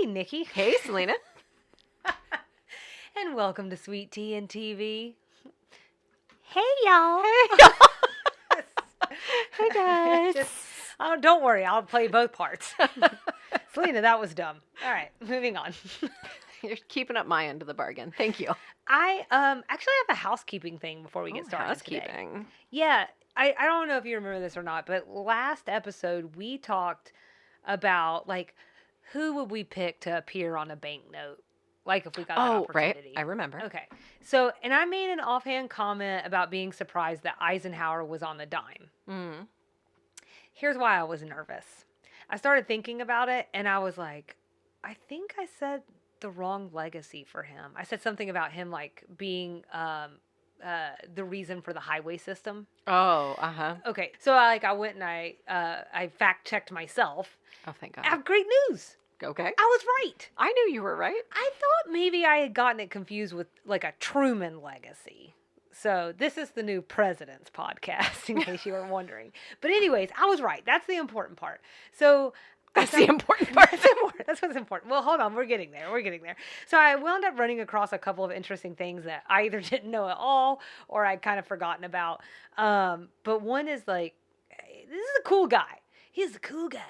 Hey, Nikki. Hey, Selena. And welcome to Sweet Tea and TV. Hey, y'all. Hey, hey guys. Don't worry, I'll play both parts. Selena, that was dumb. All right, moving on. You're keeping up my end of the bargain. Thank you. I actually have a housekeeping thing before we get started Housekeeping. today. Yeah, I don't know if you remember this or not, but last episode we talked about like who would we pick to appear on a banknote, like if we got that opportunity. Right. I remember. Okay, so and I made an offhand comment about being surprised that Eisenhower was on the dime. Mm. Here's why I was nervous. I started thinking about it, and I was like, I think I said the wrong legacy for him. I said something about him like being the reason for the highway system. Oh, uh-huh. Okay, so I went and I fact checked myself. Oh, thank God. I have great news. Okay. I was right. I knew you were right. I thought maybe I had gotten it confused with like a Truman legacy. So this is the new president's podcast, in case you were wondering. But anyways, I was right. That's the important part. So That's the important part. That's what's important. Well, hold on. We're getting there. So I wound up running across a couple of interesting things that I either didn't know at all or I'd kind of forgotten about. But one is like, this is a cool guy. He's a cool guy.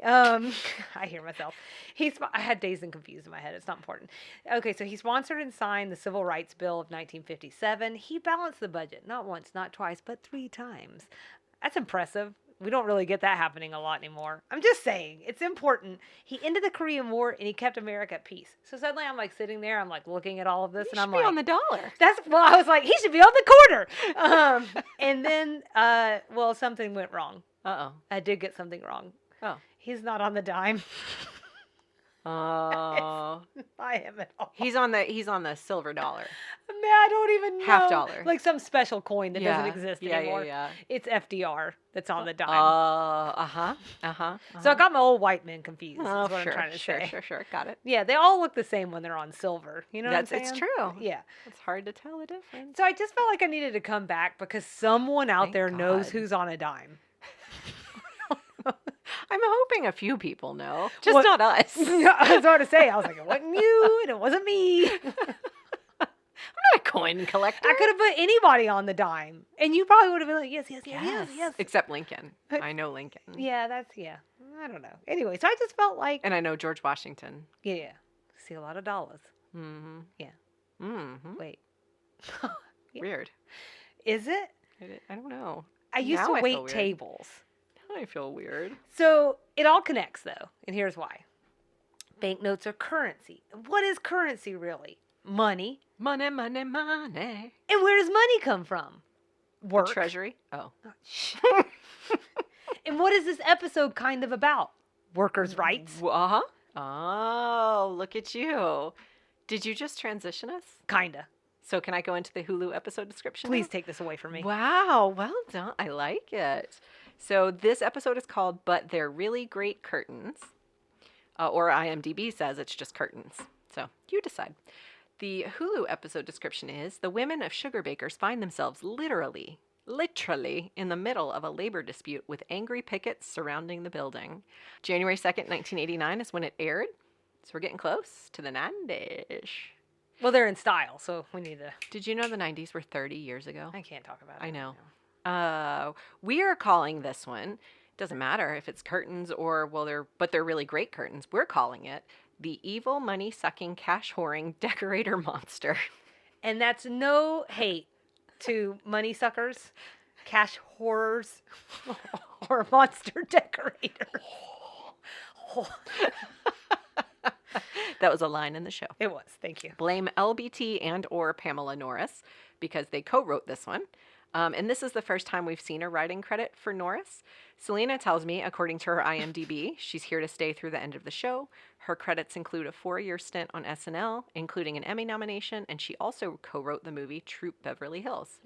I hear myself. I had Dazed and Confused in my head. It's not important. Okay, so he sponsored and signed the Civil Rights Bill of 1957. He balanced the budget, not once, not twice, but 3 times. That's impressive. We don't really get that happening a lot anymore. I'm just saying, it's important. He ended the Korean War and he kept America at peace. So suddenly I'm like sitting there, I'm like looking at all of this, and I'm like, on the dollar. I was like, he should be on the quarter. And then, something went wrong. Uh-oh. I did get something wrong. Oh. He's not on the dime. Oh. I am at all. He's on the silver dollar. Man, I don't even know. Half dollar. Like some special coin that doesn't exist anymore. Yeah. It's FDR that's on the dime. Uh-huh. So I got my old white men confused. Oh, is what I'm trying to say. Sure. Got it. Yeah, they all look the same when they're on silver. You know what I'm saying? It's true. Yeah. It's hard to tell the difference. So I just felt like I needed to come back because someone out Thank there knows God. who's on a dime. I'm hoping a few people know. Just not us. I was about to say, I was like, it wasn't you and it wasn't me. I'm not a coin collector. I could have put anybody on the dime. And you probably would have been like, yes. Except Lincoln. I know Lincoln. Yeah, I don't know. Anyway, so I just felt like. And I know George Washington. Yeah. See a lot of dollars. Mm-hmm. Yeah. Mm-hmm. Wait. Yeah. Weird. Is it? I don't know. I used Now to I wait feel weird. tables. I feel weird. So it all connects, though. And here's why. Banknotes are currency. What is currency, really? Money. Money. And where does money come from? Work. Treasury. Oh. And what is this episode kind of about? Workers' rights? Uh-huh. Oh, look at you. Did you just transition us? Kinda. So can I go into the Hulu episode description Please now? take this away from me. Wow, well done. I like it. So this episode is called But They're Really Great Curtains. Or IMDb says it's just curtains. So you decide. The Hulu episode description is, the women of sugar bakers find themselves literally in the middle of a labor dispute with angry pickets surrounding the building. January 2nd, 1989 is when it aired. So we're getting close to the 90s. Well, they're in style, so we need to... Did you know the 90s were 30 years ago? I can't talk about it. I know. We are calling this one, doesn't matter if it's curtains or, but they're really great curtains. We're calling it the evil money-sucking, cash-whoring decorator monster. And that's no hate to money suckers, cash horrors, or monster decorators. That was a line in the show. It was. Thank you. Blame LBT and or Pamela Norris because they co-wrote this one. And this is the first time we've seen a writing credit for Norris. Selena tells me, according to her IMDb, she's here to stay through the end of the show. Her credits include a 4-year stint on SNL, including an Emmy nomination, and she also co-wrote the movie Troop Beverly Hills.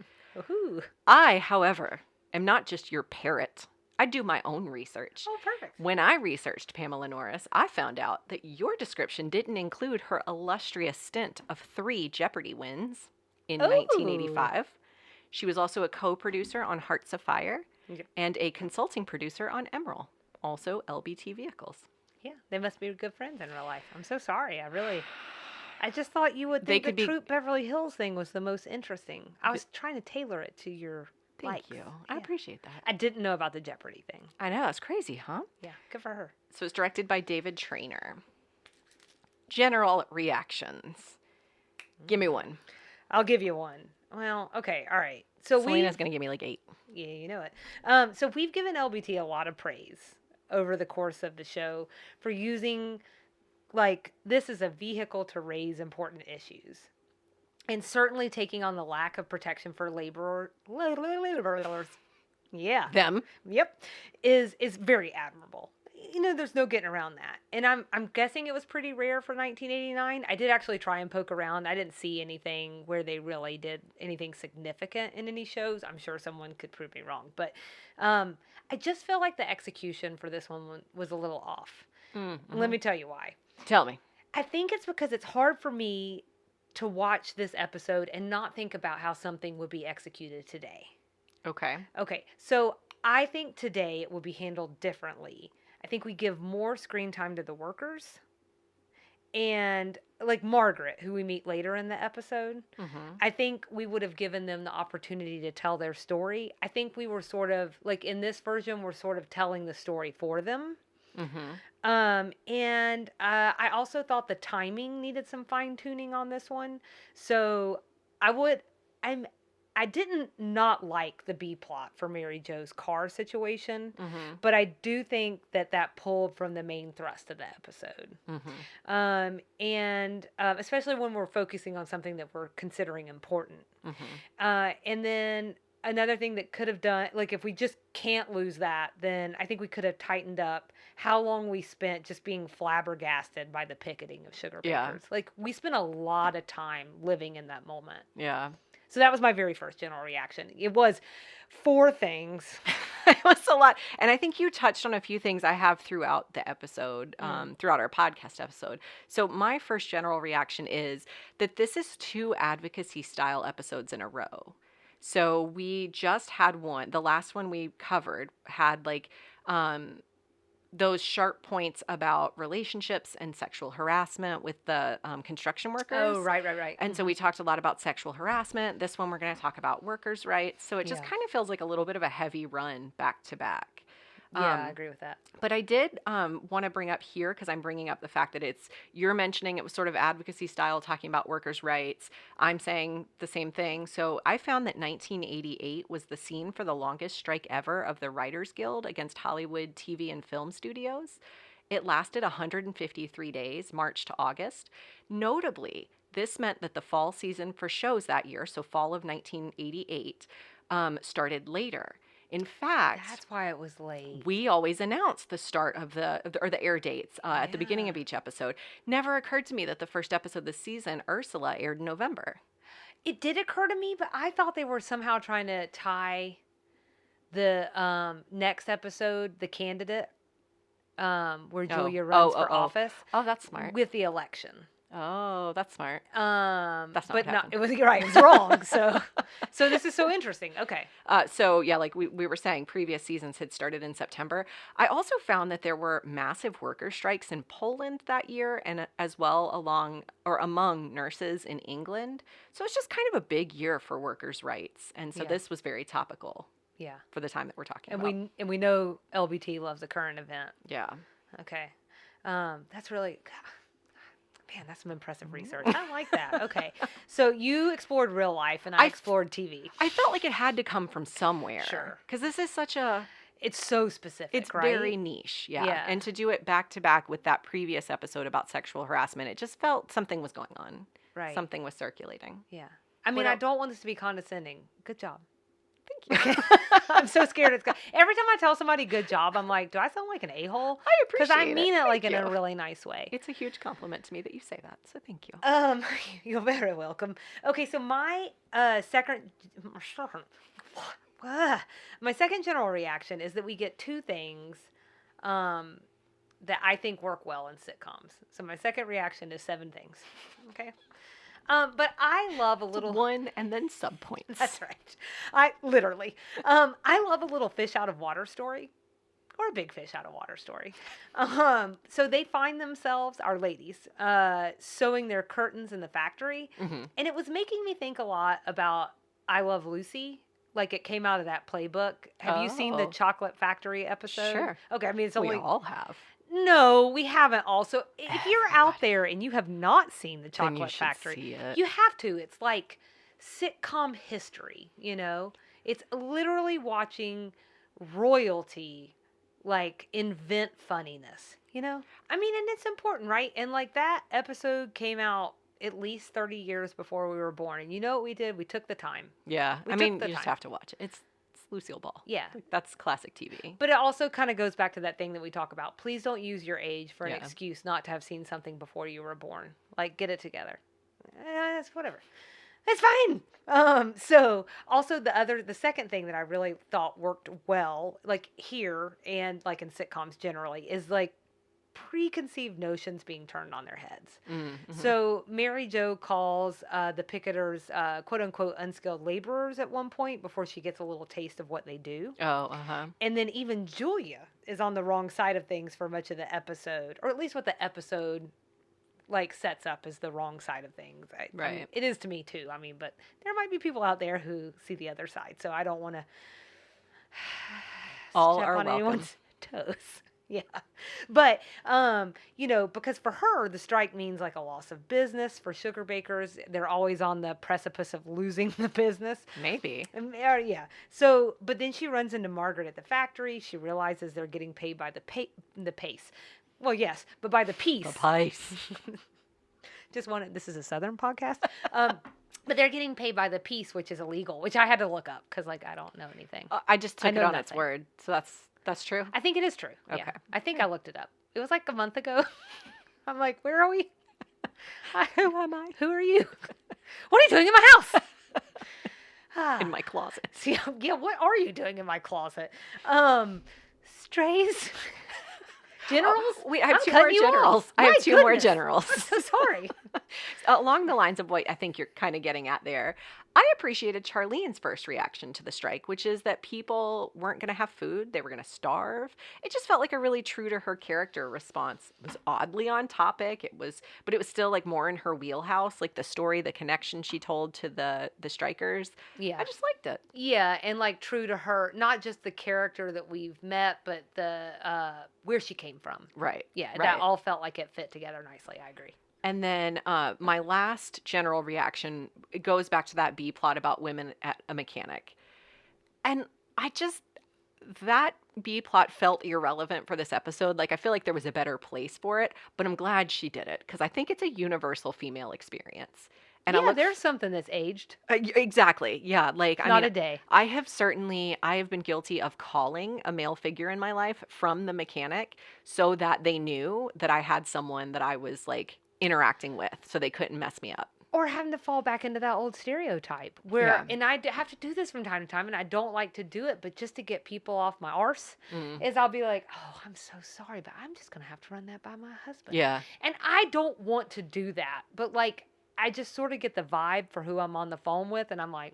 Ooh. I, however, am not just your parrot. I do my own research. Oh, perfect. When I researched Pamela Norris, I found out that your description didn't include her illustrious stint of 3 Jeopardy wins in 1985. She was also a co-producer on Hearts of Fire and a consulting producer on Emerald, also LBT Vehicles. Yeah, they must be good friends in real life. I'm so sorry. I just thought you would They think the could be. Troop Beverly Hills thing was the most interesting. I was trying to tailor it to your Thank likes. you. I Yeah. appreciate that. I didn't know about the Jeopardy thing. I know, that's crazy, huh? Yeah, good for her. So it's directed by David Trainer. General reactions. Give me one. I'll give you one. Well, okay, all right. So Selena's going to give me like 8. yeah, you know it. So we've given LBT a lot of praise over the course of the show for using, like, this is a vehicle to raise important issues. And certainly taking on the lack of protection for laborers. Yeah. Them. Yep. Is very admirable. You know, there's no getting around that. And I'm guessing it was pretty rare for 1989. I did actually try and poke around. I didn't see anything where they really did anything significant in any shows. I'm sure someone could prove me wrong, but I just feel like the execution for this one was a little off. Mm-hmm. Let me tell you why. Tell me. I think it's because it's hard for me to watch this episode and not think about how something would be executed today. Okay. Okay, so I think today it will be handled differently. I think we give more screen time to the workers. And like Margaret, who we meet later in the episode, I think we would have given them the opportunity to tell their story. I think we were sort of, like in this version, we're sort of telling the story for them. And I also thought the timing needed some fine tuning on this one. So I didn't not like the B plot for Mary Jo's car situation, but I do think that pulled from the main thrust of the episode. And especially when we're focusing on something that we're considering important. And then another thing that could have done, like if we just can't lose that, then I think we could have tightened up how long we spent just being flabbergasted by the picketing of sugar bakers. Yeah. Like we spent a lot of time living in that moment. Yeah. So that was my very first general reaction. It was 4 things. It was a lot. And I think you touched on a few things I have throughout the episode, throughout our podcast episode. So my first general reaction is that this is 2 advocacy style episodes in a row. So we just had one. The last one we covered had like those sharp points about relationships and sexual harassment with the construction workers. Oh, right. And so we talked a lot about sexual harassment. This one we're going to talk about workers' rights. So it just kind of feels like a little bit of a heavy run back to back. Yeah, I agree with that. But I did want to bring up here, because I'm bringing up the fact that you're mentioning it was sort of advocacy style, talking about workers' rights. I'm saying the same thing. So I found that 1988 was the scene for the longest strike ever of the Writers Guild against Hollywood TV and film studios. It lasted 153 days, March to August. Notably, this meant that the fall season for shows that year, so fall of 1988, started later. In fact, that's why it was late. We always announce the start of the air dates at the beginning of each episode. Never occurred to me that the first episode this season, Ursula, aired in November. It did occur to me, but I thought they were somehow trying to tie the next episode, The Candidate, where Julia runs for office. Oh, that's smart. With the election. Oh, that's smart. That's not what happened. It was right. It was wrong. So this is so interesting. Okay. So yeah, like we were saying, previous seasons had started in September. I also found that there were massive worker strikes in Poland that year, and as well among nurses in England. So it's just kind of a big year for workers' rights, and so this was very topical. Yeah. For the time that we're talking about. And we know LBT loves a current event. Yeah. Okay. That's really. Man, that's some impressive research. I like that. Okay. So you explored real life and I explored TV. I felt like it had to come from somewhere. Sure. Because this is it's so specific, it's right? very niche. Yeah. And to do it back to back with that previous episode about sexual harassment, it just felt something was going on. Right. Something was circulating. Yeah. I mean, I don't want this to be condescending. Good job. Thank you. I'm so scared it's good. Every time I tell somebody good job, I'm like, do I sound like an a-hole? I appreciate it. Because I mean it like in a really nice way. It's a huge compliment to me that you say that, so thank you. You're very welcome. Okay, so my second general reaction is that we get 2 things that I think work well in sitcoms. So my second reaction is 7 things. Okay. But I love a little 1 and then subpoints. That's right. I love a little fish out of water story. or a big fish out of water story. So they find themselves, our ladies, sewing their curtains in the factory. Mm-hmm. And it was making me think a lot about I Love Lucy. Like it came out of that playbook. Have you seen the Oh. Chocolate Factory episode? Sure. Okay, I mean, it's We only. all have. No, we haven't also. If you're out Everybody. there and you have not seen the Then you Chocolate should Factory, see it. you have to. It's like sitcom history, you know? It's literally watching royalty like invent funniness, you know? I mean, and it's important, right? And like that episode came out at least 30 years before we were born. And you know what we did? We took the time. Yeah. We I took mean, the you just time. have to watch it. It's Lucille Ball. Yeah. Like, that's classic TV. But it also kind of goes back to that thing that we talk about. Please don't use your age for an Yeah. excuse not to have seen something before you were born. Like, get it together. It's whatever. It's fine. So also the second thing that I really thought worked well, like here and like in sitcoms generally, is like preconceived notions being turned on their heads. Mm-hmm. So Mary Jo calls the picketers quote unquote unskilled laborers at one point before she gets a little taste of what they do. Oh, uh-huh. And then even Julia is on the wrong side of things for much of the episode, or at least what the episode like sets up as the wrong side of things. I mean, Right. it is to me too. I mean, but there might be people out there who see the other side, so I don't want to All step are on welcome. anyone's toes. Yeah. But, you know, because for her, the strike means like a loss of business. For sugar bakers, they're always on the precipice of losing the business. Maybe. Yeah. So, but then she runs into Margaret at the factory. She realizes they're getting paid by the pace. Well, yes, but by the piece. The pice. Just wanted, this is a Southern podcast. But they're getting paid by the piece, which is illegal, which I had to look up because, like, I don't know anything. I just took I it know on its nothing. word. So that's true. I think it is true. Yeah. Okay. I think I looked it up. It was like a month ago. I'm like, where are we? Who am I? Who are you? What are you doing in my house? In my closet. See, yeah, what are you doing in my closet? Strays? Generals? I have I'm two more cutting you generals. off. I have My two more goodness. generals. I'm so sorry. Along the lines of what I think you're kind of getting at there, I appreciated Charlene's first reaction to the strike, which is that people weren't going to have food. They were going to starve. It just felt like a really true to her character response. It was oddly on topic. But it was still like more in her wheelhouse, like the story, the connection she told to the strikers. Yeah. I just liked it. Yeah, and like true to her, not just the character that we've met, but the where she came from. Right. Yeah, right. that all felt like it fit together nicely. I agree. And then my last general reaction, it goes back to that B plot about women at a mechanic. And that B plot felt irrelevant for this episode. Like, I feel like there was a better place for it, but I'm glad she did it because I think it's a universal female experience. And yeah, there's something that's aged. Exactly. Yeah. Like, I Not mean, a day. I have been guilty of calling a male figure in my life from the mechanic so that they knew that I had someone that I was like interacting with so they couldn't mess me up. Or having to fall back into that old stereotype where, Yeah. and I have to do this from time to time, and I don't like to do it, but just to get people off my arse, is I'll be like, oh, I'm so sorry, but I'm just going to have to run that by my husband. Yeah. And I don't want to do that, but like, I just sort of get the vibe for who I'm on the phone with, and I'm like,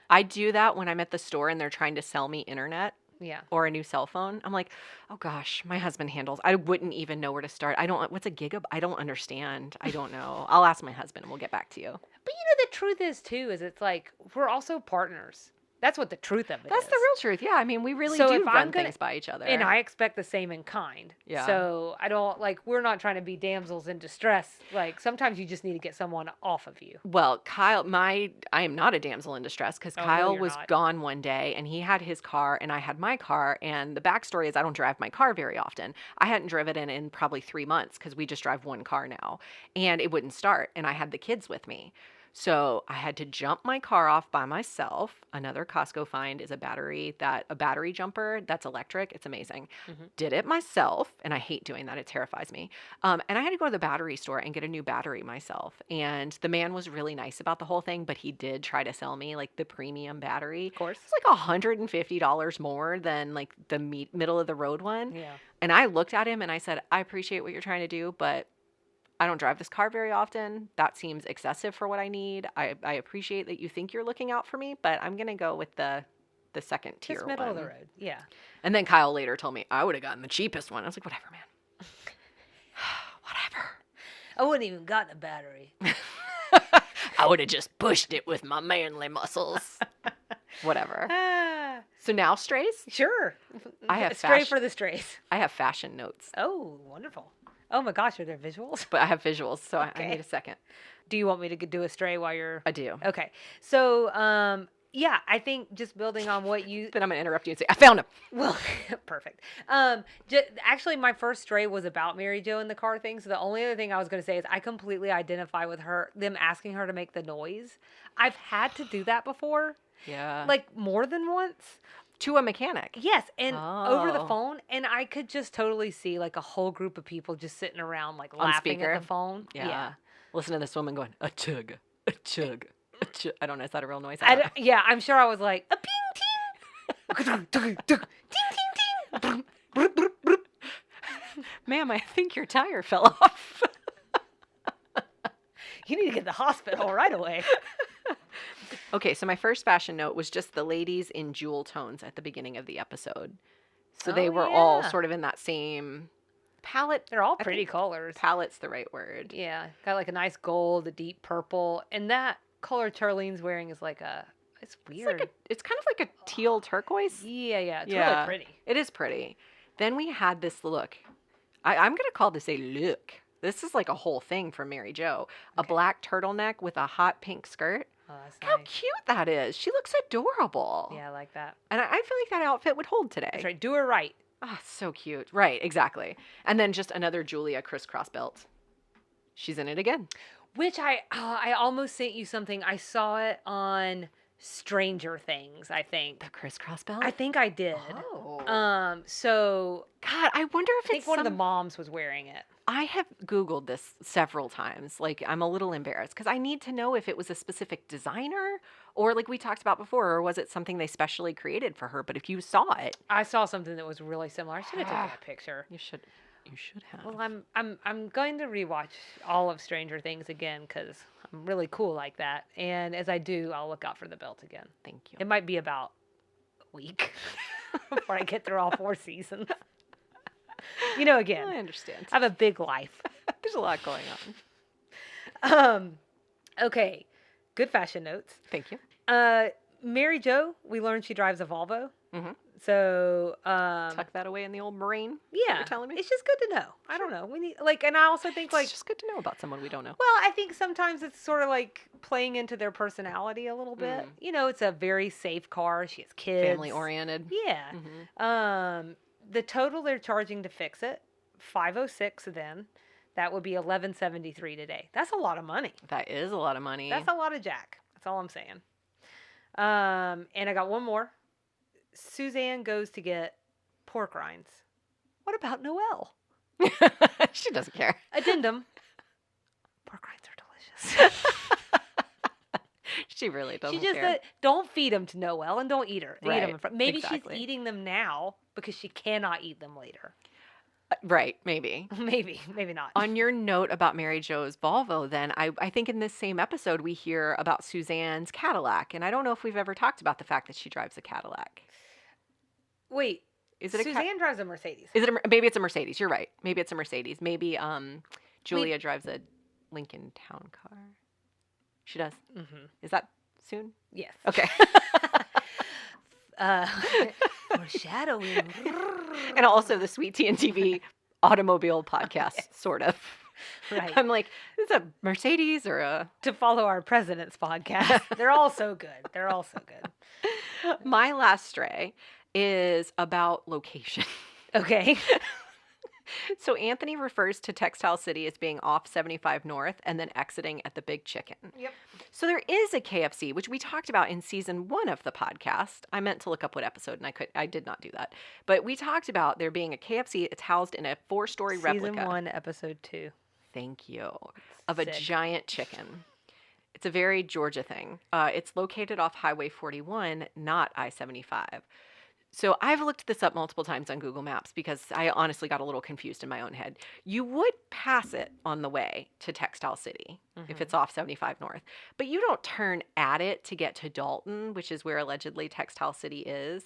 I do that when I'm at the store and they're trying to sell me internet yeah. or a new cell phone. I'm like, oh gosh, my husband handles. I wouldn't even know where to start. What's a gigab? I don't understand. I don't know. I'll ask my husband and we'll get back to you. But you know, the truth is too, is it's like, we're also partners. That's what the truth of it is. That's the real truth. Yeah. I mean, we really So do if I'm run gonna- things by each other. And I expect the same in kind. Yeah. So I don't like, we're not trying to be damsels in distress. Like sometimes you just need to get someone off of you. Well, Kyle, I am not a damsel in distress because Oh, no, Kyle you're was not. gone one day and he had his car and I had my car. And the backstory is I don't drive my car very often. I hadn't driven it in probably 3 months because we just drive one car now. And it wouldn't start. And I had the kids with me. So I had to jump my car off by myself. Another Costco find is a battery jumper that's electric. It's amazing. Did it myself, and I hate doing that. It terrifies me. And I had to go to the battery store and get a new battery myself. And the man was really nice about the whole thing, but he did try to sell me like the premium battery. Of course. It's like $150 more than like the middle of the road one. Yeah. And I looked at him and I said, I appreciate what you're trying to do, but I don't drive this car very often. That seems excessive for what I need. I appreciate that you think you're looking out for me, but I'm going to go with the the second tier Just middle one. of the road. Yeah. And then Kyle later told me I would have gotten the cheapest one. I was like, whatever, man. Whatever. I wouldn't even gotten a battery. I would have just pushed it with my manly muscles. Whatever. Ah, So now strays? sure. I have Stray fashion. for the strays. I have fashion notes, Oh, wonderful. Oh my gosh, are there visuals? but I have visuals, so I Okay. need a second. Do you want me to do a stray while you're... I do. Okay. So, yeah, I think just building on what you... Then I'm going to interrupt you and say, I found him. Well, perfect. Actually, my first stray was about Mary Jo and the car thing. So the only other thing I was going to say is I completely identify with them asking her to make the noise. I've had to do that before, Yeah. like more than once. To a mechanic. Yes, and over the Oh. phone, and I could just totally see like a whole group of people just sitting around like On laughing speaker? at the phone. Yeah. Listen to this woman going, a chug, a chug, a chug. I don't know. Is that a real noise? Yeah, I'm sure I was like a ping ting, ting ting ting. Ma'am, I think your tire fell off. You need to get to the hospital right away. Okay, so my first fashion note was just the ladies in jewel tones at the beginning of the episode. So they Oh, were all yeah. sort of in that same palette. They're all I pretty think colors. Palette's the right word. Yeah, got like a nice gold, a deep purple, and that color Charlene's wearing is like it's weird. It's kind of like a teal turquoise. Yeah, it's Yeah. really pretty. It is pretty. Then we had this look. I'm going to call this a look. This is like a whole thing for Mary Jo. A Okay. black turtleneck with a hot pink skirt. Oh, that's How nice. cute that is. She looks adorable. Yeah, I like that. And I feel like that outfit would hold today. That's right. Do her right. Oh, so cute. Right, exactly. And then just another Julia crisscross belt. She's in it again. Which I almost sent you something. I saw it on Stranger Things, I think. The crisscross belt? I think I did. Oh. So God, I wonder if I think it's one of the moms was wearing it. I have Googled this several times. Like, I'm a little embarrassed because I need to know if it was a specific designer or, like we talked about before, or was it something they specially created for her? But if you saw it, I saw something that was really similar. I should have taken a picture. you should have. Well, I'm going to rewatch all of Stranger Things again because I'm really cool like that. And as I do, I'll look out for the belt again. Thank you. It might be about a week before I get through all 4 seasons. You know, again, I understand. I have a big life. There's a lot going on. Okay, good fashion notes. Thank you. Mary Jo, we learned she drives a Volvo. Mhm. So, Tuck that away in the old marine. yeah, You're telling me? it's just good to know. I don't know. We need and I also think It's just good to know about someone we don't know. well, I think sometimes it's sort of like playing into their personality a little bit. You know, it's a very safe car. She has kids. Family oriented. Yeah. Mhm. The total they're charging to fix it, $506 then. That would be $1173 today. That's a lot of money. That is a lot of money. That's a lot of jack. That's all I'm saying. And I got one more. Suzanne goes to get pork rinds. What about Noelle? She doesn't care. Addendum. Pork rinds are delicious. She really doesn't She just care. said, don't feed them to Noelle and don't eat her. Eat Right, them in front. Maybe exactly. she's eating them now because she cannot eat them later. Right, maybe. Maybe not. On your note about Mary Jo's Volvo, then, I think in this same episode we hear about Suzanne's Cadillac. And I don't know if we've ever talked about the fact that she drives a Cadillac. Wait, Is it Suzanne drives a Mercedes. Is it maybe it's a Mercedes? You're right. Maybe it's a Mercedes. Maybe Julia drives a Lincoln Town Car. She does. Mm-hmm. Is that soon? Yes. Okay. Foreshadowing. And also the Sweet Tea and TV automobile podcast, sort of. Right. I'm like, is it a Mercedes or a... To follow our president's podcast. They're all so good. They're all so good. My last stray is about location. Okay. So Anthony refers to Textile City as being off 75 North and then exiting at the Big Chicken. Yep. So there is a KFC, which we talked about in season 1 of the podcast. I meant to look up what episode, and I did not do that. But we talked about there being a KFC. It's housed in a 4-story replica. Season 1, episode 2. Thank you. Of a Sick. giant chicken. It's a very Georgia thing. It's located off Highway 41, not I-75. So I've looked this up multiple times on Google Maps because I honestly got a little confused in my own head. You would pass it on the way to Textile City if it's off 75 North, but you don't turn at it to get to Dalton, which is where allegedly Textile City is.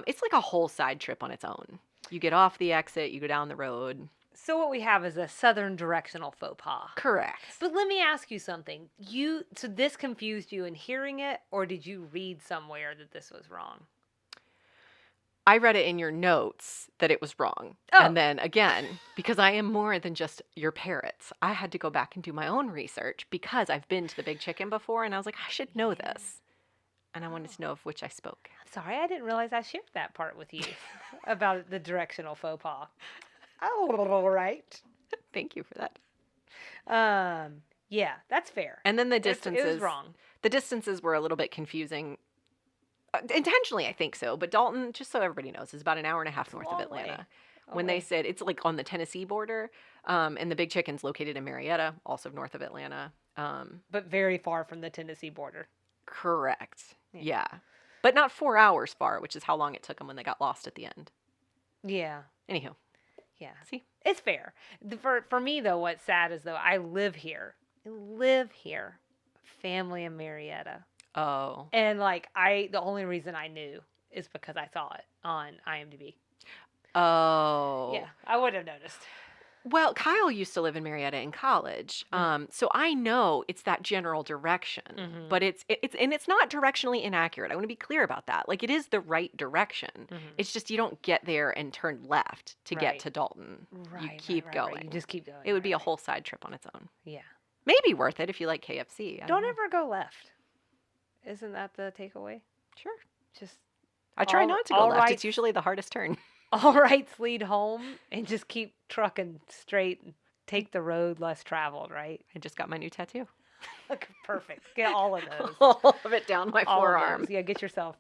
It's like a whole side trip on its own. You get off the exit, you go down the road. So what we have is a southern directional faux pas. Correct. But let me ask you something. So this confused you in hearing it, or did you read somewhere that this was wrong? I read it in your notes that it was wrong. Oh. And then again, because I am more than just your parrots, I had to go back and do my own research because I've been to the Big Chicken before and I was like, I should know this. And I wanted to know of which I spoke. I'm sorry, I didn't realize I shared that part with you about the directional faux pas. Oh, all right. Thank you for that. Yeah, that's fair. And then the distances. It was wrong. The distances were a little bit confusing. Intentionally, I think so. But Dalton, just so everybody knows, is about an hour and a half north of Atlanta. When they said it's like on the Tennessee border, and the Big Chicken's located in Marietta, also north of Atlanta. But very far from the Tennessee border. Correct. Yeah. But not 4 hours far, which is how long it took them when they got lost at the end. Yeah. Anyhow. Yeah. See? It's fair. For me, though, what's sad is, though, I live here. Family in Marietta. Oh. And, like, the only reason I knew is because I saw it on IMDb. Oh. Yeah, I would have noticed. Well, Kyle used to live in Marietta in college, so I know it's that general direction, but it's not directionally inaccurate. I want to be clear about that. Like, it is the right direction. It's just you don't get there and turn left to get to Dalton. You keep going. Right. You just keep going. It would be a whole side trip on its own. Yeah. Maybe worth it if you like KFC. Don't ever go left. Isn't that the takeaway? Sure. Just I try not to go left. It's usually the hardest turn. All rights lead home, and just keep trucking straight and take the road less traveled, right? I just got my new tattoo. Perfect. Get all of those. All of it down my forearm. Yeah, get yourself,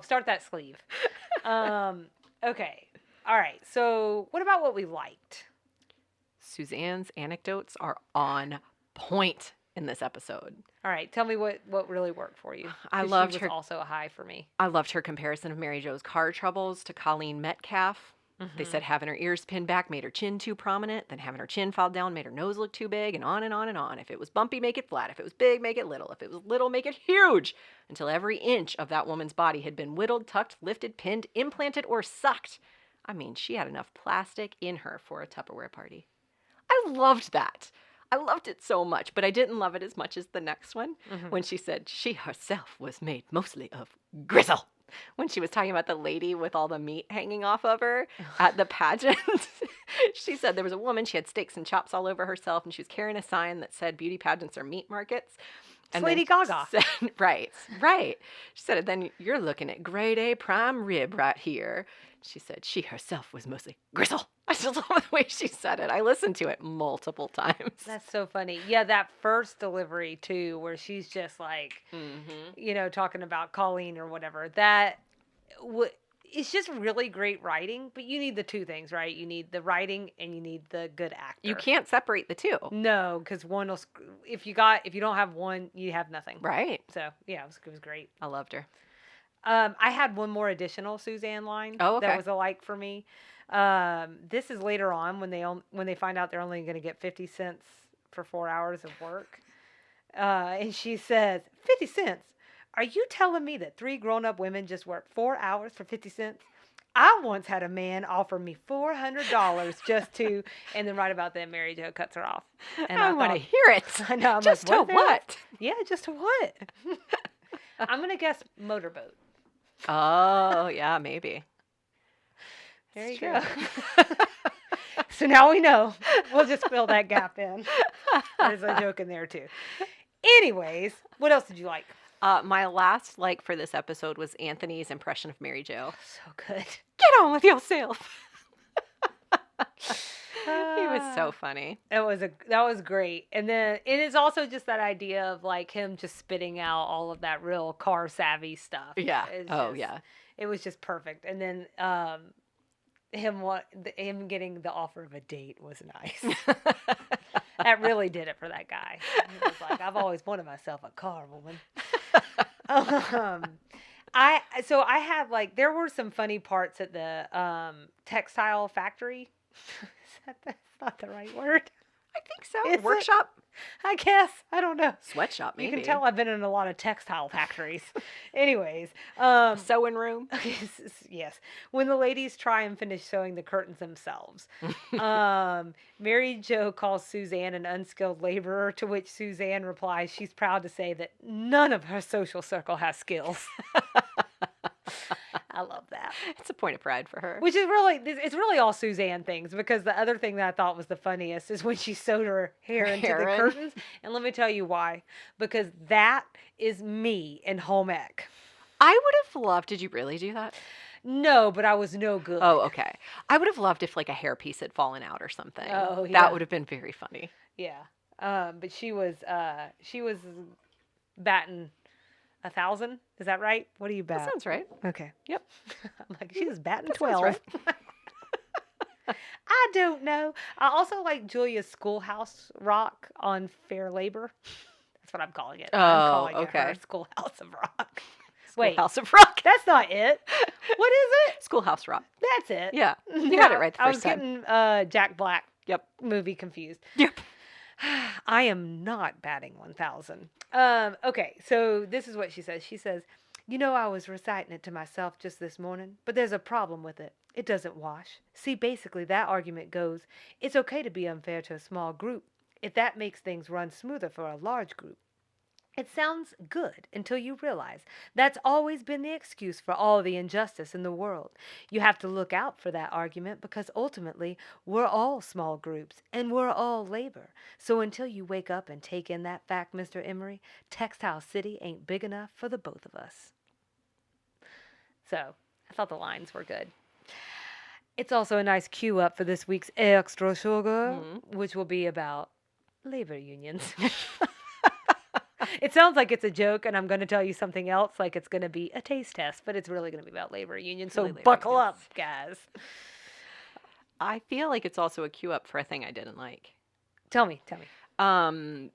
start that sleeve. Okay. All right. So what about what we liked? Suzanne's anecdotes are on point in this episode. All right, tell me what really worked for you. I loved her. Also a high for me. I loved her comparison of Mary Jo's car troubles to Colleen Metcalf. They said having her ears pinned back made her chin too prominent, then having her chin filed down made her nose look too big, and on and on and on. If it was bumpy, make it flat. If it was big, make it little. If it was little, make it huge. Until every inch of that woman's body had been whittled, tucked, lifted, pinned, implanted, or sucked. I mean, she had enough plastic in her for a Tupperware party. I loved that. I loved it so much, but I didn't love it as much as the next one when she said she herself was made mostly of gristle. When she was talking about the lady with all the meat hanging off of her at the pageant. She said there was a woman, she had steaks and chops all over herself, and she was carrying a sign that said beauty pageants are meat markets. And Lady Gaga. Said, right. She said, then you're looking at grade A prime rib right here. She said she herself was mostly gristle. I just love the way she said it. I listened to it multiple times. That's so funny. Yeah, that first delivery, too, where she's just like, talking about Colleen or whatever. It's just really great writing, but you need the two things, right? You need the writing and you need the good actor. You can't separate the two. No, because one will, if you don't have one, you have nothing. Right. So, yeah, it was great. I loved her. I had one more additional Suzanne line that was a like for me. This is later on when they find out they're only going to get 50 cents for 4 hours of work. And she says, 50 cents? Are you telling me that 3 grown-up women just work 4 hours for 50 cents? I once had a man offer me $400 just to, and then right about then, Mary Jo cuts her off. And I want to hear it. I know. I'm just like, to what? Yeah, just to what? I'm going to guess motorboat. Oh, yeah, maybe. There you go. So now we know. We'll just fill that gap in. There's a joke in there, too. Anyways, what else did you like? My last like for this episode was Anthony's impression of Mary Jo. So good. Get on with yourself. He was so funny. That was great. And then it is also just that idea of like him just spitting out all of that real car savvy stuff. Yeah. Yeah. It was just perfect. And then him getting the offer of a date was nice. That really did it for that guy. He was like, I've always wanted myself a car woman. So I had like there were some funny parts at the textile factory. That's not the right word. I think so. Is it? Workshop? I guess. I don't know. Sweatshop, maybe. You can tell I've been in a lot of textile factories. Anyways, Sewing room. yes. When the ladies try and finish sewing the curtains themselves, Mary Jo calls Suzanne an unskilled laborer, to which Suzanne replies she's proud to say that none of her social circle has skills. I love that. It's a point of pride for her. Which is really, it's really all Suzanne things, because the other thing that I thought was the funniest is when she sewed her hair into the curtains. And let me tell you why. Because that is me in home ec. I would have loved, did you really do that? No, but I was no good. Oh, okay. I would have loved if like a hairpiece had fallen out or something. Oh, yeah. That would have been very funny. Yeah. But she was batting 1,000. Is that right? What do you bat? That sounds right. Okay. Yep. I'm like, she was batting That 12. sounds I don't know. I also like Julia's Schoolhouse Rock on Fair Labor. That's what I'm calling it. Oh, I'm calling okay. it her Schoolhouse of Rock. Wait, Schoolhouse of Rock. that's not it. What is it? Schoolhouse Rock. That's it. Yeah. You had it right the I was first time. getting Jack Black Yep. movie confused. Yep. I am not batting 1,000. Okay, so this is what she says. She says, "You know, I was reciting it to myself just this morning, but there's a problem with it. It doesn't wash. See, basically, that argument goes, it's okay to be unfair to a small group if that makes things run smoother for a large group. It sounds good until you realize that's always been the excuse for all the injustice in the world. You have to look out for that argument because ultimately we're all small groups and we're all labor. So until you wake up and take in that fact, Mr. Emery, Textile City ain't big enough for the both of us." So I thought the lines were good. It's also a nice cue up for this week's Extra Sugar, which will be about labor unions. It sounds like it's a joke, and I'm going to tell you something else, like it's going to be a taste test, but it's really going to be about labor unions. So Really buckle labor up, guys. I feel like it's also a cue up for a thing I didn't like. Tell me. And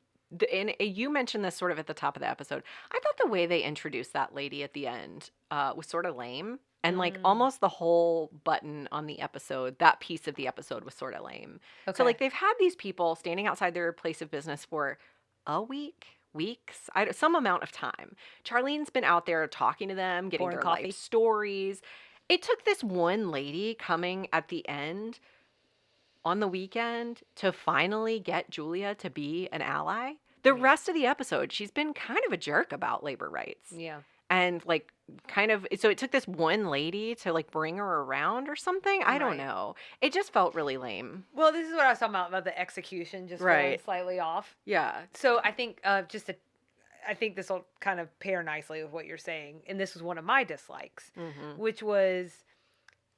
you mentioned this sort of at the top of the episode. I thought the way they introduced that lady at the end was sort of lame. And like almost the whole button on the episode, that piece of the episode was sort of lame. Okay. So like they've had these people standing outside their place of business for a week, weeks, some amount of time. Charlene's been out there talking to them, getting Pouring their coffee. life stories. It took this one lady coming at the end on the weekend to finally get Julia to be an ally. The rest of the episode, she's been kind of a jerk about labor rights. Yeah. And like kind of, so it took this one lady to like bring her around or something. I don't Right. know. It just felt really lame. Well, this is what I was talking about the execution just feeling Right. slightly off. Yeah. So I think I think this will kind of pair nicely with what you're saying. And this was one of my dislikes, which was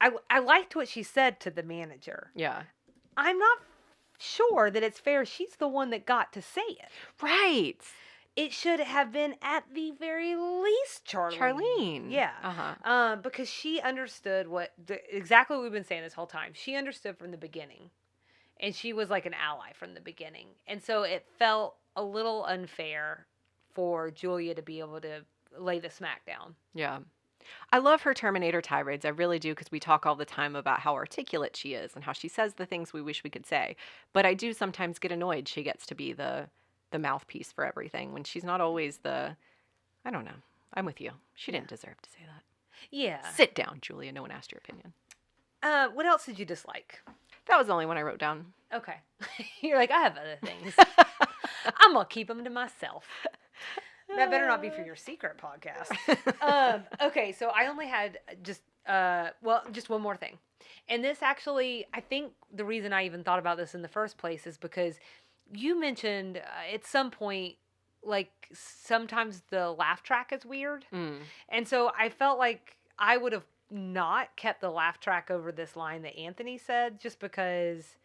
I liked what she said to the manager. Yeah. I'm not sure that it's fair. She's the one that got to say it. Right. It should have been at the very least Charlene. Yeah. Uh-huh. Because she understood exactly what we've been saying this whole time. She understood from the beginning. And she was like an ally from the beginning. And so it felt a little unfair for Julia to be able to lay the smack down. Yeah. I love her Terminator tirades. I really do, because we talk all the time about how articulate she is and how she says the things we wish we could say. But I do sometimes get annoyed she gets to be the mouthpiece for everything when she's not always I don't know. I'm with you. She didn't deserve to say that. Yeah. Sit down, Julia. No one asked your opinion. What else did you dislike? That was the only one I wrote down. Okay. You're like, I have other things. I'm going to keep them to myself. That better not be for your secret podcast. Okay, so I only had just one more thing. And this actually, I think the reason I even thought about this in the first place is because you mentioned at some point, like, sometimes the laugh track is weird. And so I felt like I would have not kept the laugh track over this line that Anthony said, just because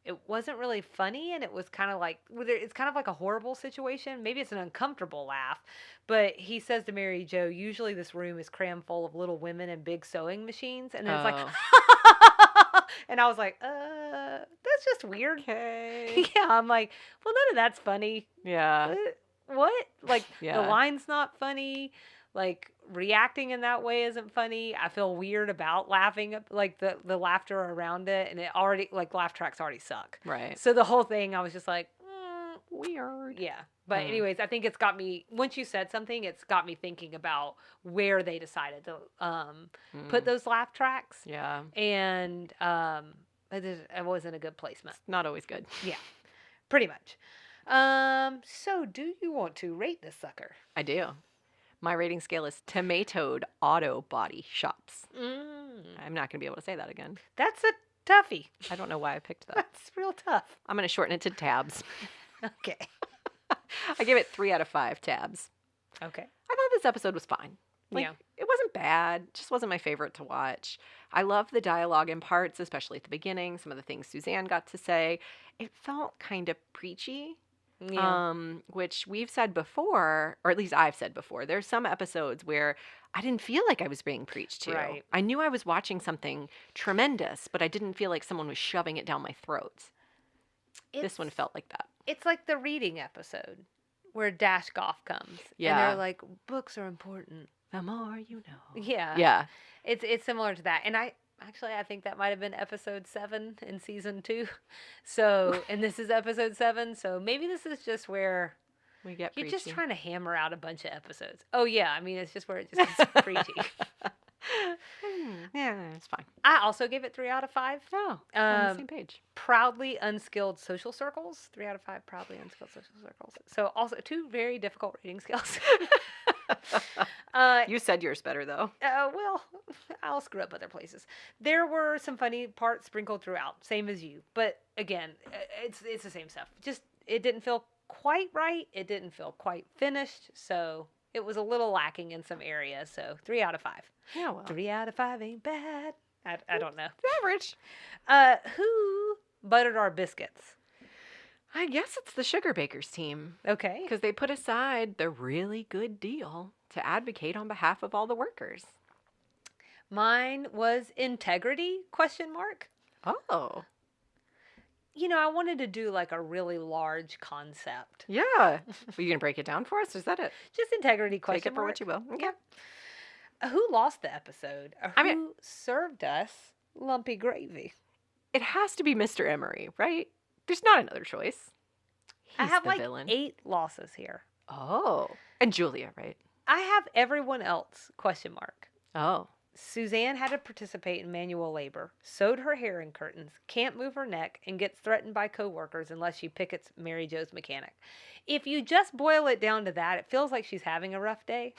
it wasn't really funny, and it was kind of like, it's kind of like a horrible situation. Maybe it's an uncomfortable laugh, but he says to Mary Jo, usually this room is crammed full of little women and big sewing machines, and then it's like, and I was like, that's just weird. Okay. Yeah, I'm like, well, none of that's funny. Yeah. What? Like, Yeah. the line's not funny. Like, reacting in that way isn't funny. I feel weird about laughing at like the laughter around it, and it already like laugh tracks already suck. Right. So the whole thing, I was just like, Weird. yeah. But anyways, I think it's got me. Once you said something, it's got me thinking about where they decided to put those laugh tracks, Yeah. and it wasn't a good placement. Not always good. Yeah, pretty much. So do you want to rate this sucker? I do. My rating scale is tomatoed auto body shops. I'm not going to be able to say that again. That's a toughie. I don't know why I picked that. That's real tough. I'm going to shorten it to tabs. Okay. I give it 3 out of 5 tabs. Okay. I thought this episode was fine. Like, Yeah. It wasn't bad. Just wasn't my favorite to watch. I love the dialogue in parts, especially at the beginning. Some of the things Suzanne got to say. It felt kind of preachy. Yeah. Which we've said before, or at least I've said before. There's some episodes where I didn't feel like I was being preached to. Right. I knew I was watching something tremendous, but I didn't feel like someone was shoving it down my throat. This one felt like that. It's like the reading episode where Dash Goff comes. Yeah. And they're like, books are important. The more you know. Yeah. Yeah. It's similar to that. And I think that might have been episode 7 in season 2. So, and this is episode 7. So maybe this is just where We get you're preachy. just trying to hammer out a bunch of episodes. Oh yeah. I mean, it's just where it just gets preachy. Yeah, it's fine. I also gave it 3 out of 5. Oh, we're on the same page. Proudly unskilled social circles. 3 out of 5 proudly unskilled social circles. So also 2 very difficult rating scales. You said yours better, though. Well, I'll screw up other places. There were some funny parts sprinkled throughout, same as you. But again, it's the same stuff. Just it didn't feel quite right. It didn't feel quite finished. So it was a little lacking in some areas. So 3 out of 5. Yeah, well. 3 out of 5 ain't bad. I don't know. Average. Who buttered our biscuits? I guess it's the Sugar Bakers team. Okay. Because they put aside the really good deal to advocate on behalf of all the workers. Mine was integrity, question mark. Oh. You know, I wanted to do like a really large concept. Yeah. Are you going to break it down for us? Is that it? Just integrity, question Take it for mark. what you will. Okay. Who lost the episode? Or I who mean- served us lumpy gravy? It has to be Mr. Emery, right? There's not another choice. I He's have the like villain. 8 losses here. Oh. And Julia, right? I have everyone else, question mark. Oh. Suzanne had to participate in manual labor, sewed her hair in curtains, can't move her neck, and gets threatened by coworkers unless she pickets Mary Jo's mechanic. If you just boil it down to that, it feels like she's having a rough day.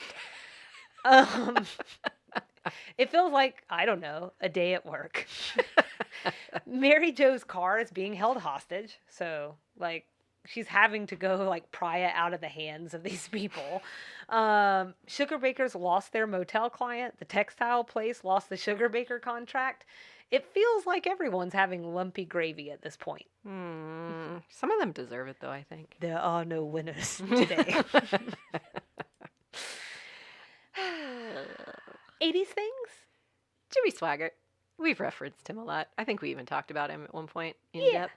It feels like, I don't know, a day at work. Mary Jo's car is being held hostage, so like she's having to go like pry it out of the hands of these people. Sugar bakers lost their motel client. The textile place lost the sugar baker contract. It feels like everyone's having lumpy gravy at this point. Some of them deserve it, though, I think. There are no winners today. 80s things? Jimmy Swaggart. We've referenced him a lot. I think we even talked about him at one point in depth.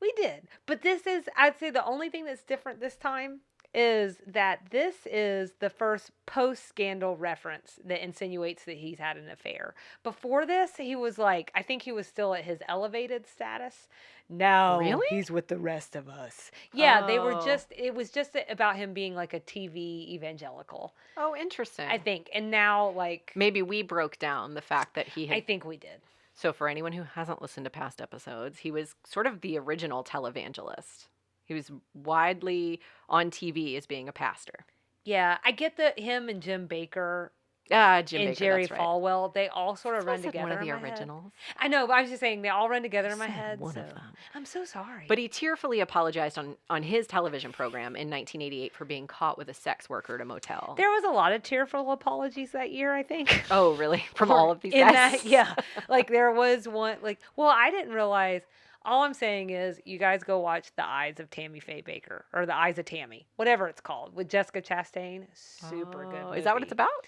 We did. But this is, I'd say the only thing that's different this time is that this is the first post-scandal reference that insinuates that he's had an affair. Before this, he was like, I think he was still at his elevated status. Now Really? he's with the rest of us. Yeah, they were Oh. just, it was just about him being like a TV evangelical, Oh, interesting. I think. And now, like, Maybe we broke down the fact that he had. I think we did. So, for anyone who hasn't listened to past episodes, he was sort of the original televangelist. He was widely on TV as being a pastor. Yeah, I get that him and Jim Baker Jim and Baker, Jerry that's right. Falwell, they all sort of That's why I run said together one of the in my head. originals. I know, but I was just saying they all run together in my said head. one so. of them. I'm so sorry. But he tearfully apologized on his television program in 1988 for being caught with a sex worker at a motel. there was a lot of tearful apologies that year, I think. Oh, really? From For- all of these in guys? that, yeah. Like there was one, like, well, I didn't realize. All I'm saying is, you guys go watch The Eyes of Tammy Faye Baker, or The Eyes of Tammy, whatever it's called, with Jessica Chastain. Super good. Oh, is that what it's movie. about?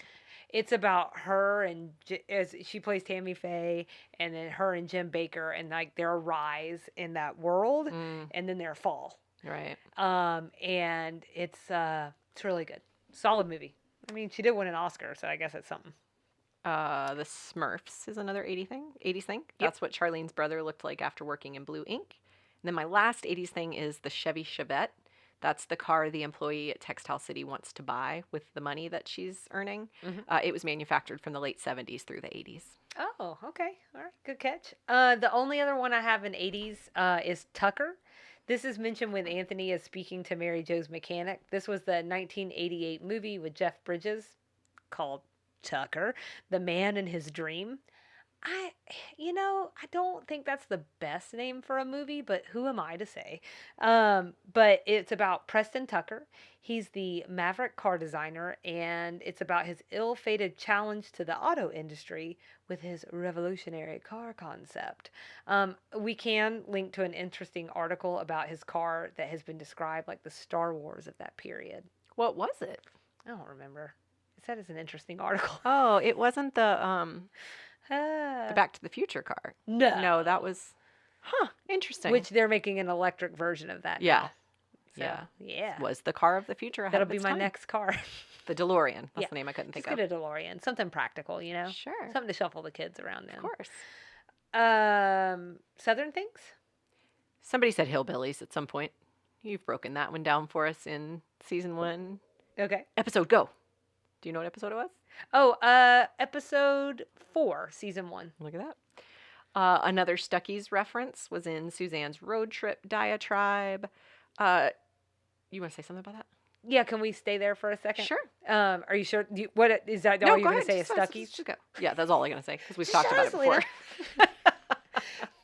It's about her and as she plays Tammy Faye, and then her and Jim Baker, and like their rise in that world, and then their fall. Right. And it's really good, solid movie. I mean, she did win an Oscar, so I guess it's something. The Smurfs is another 80s thing. Yep. That's what Charlene's brother looked like after working in Blue Ink. And then my last 80s thing is the Chevy Chevette. That's the car the employee at Textile City wants to buy with the money that she's earning. It was manufactured from the late 70s through the 80s. Oh, okay. All right. Good catch. The only other one I have in 80s is Tucker. This is mentioned when Anthony is speaking to Mary Jo's mechanic. This was the 1988 movie with Jeff Bridges called Tucker, the man in his dream. I don't think that's the best name for a movie, but who am I to say? But it's about Preston Tucker. He's the maverick car designer, and it's about his ill-fated challenge to the auto industry with his revolutionary car concept. We can link to an interesting article about his car that has been described like the Star Wars of that period. What was it? I don't remember. It said it's an interesting article. Oh, it wasn't the Back to the Future car. No, that was, interesting. Which they're making an electric version of that. Yeah. Now. So, yeah. Was the car of the future ahead That'll of be its my time? next car. The DeLorean. That's Yeah. the name I couldn't think Just of. get a DeLorean. Something practical, Sure. Something to shuffle the kids around in. Of course. Southern things? Somebody said hillbillies at some point. You've broken that one down for us in season 1. Okay. Episode go. Do you know what episode it was? Oh, episode 4, season 1. Look at that. Another Stuckey's reference was in Suzanne's road trip diatribe. You want to say something about that? Yeah, can we stay there for a second? Sure. Are you sure? What is that? No, all you're go going to ahead. say is Stuckey's? Just go. Yeah, that's all I'm going to say because we've talked about it Selena. before.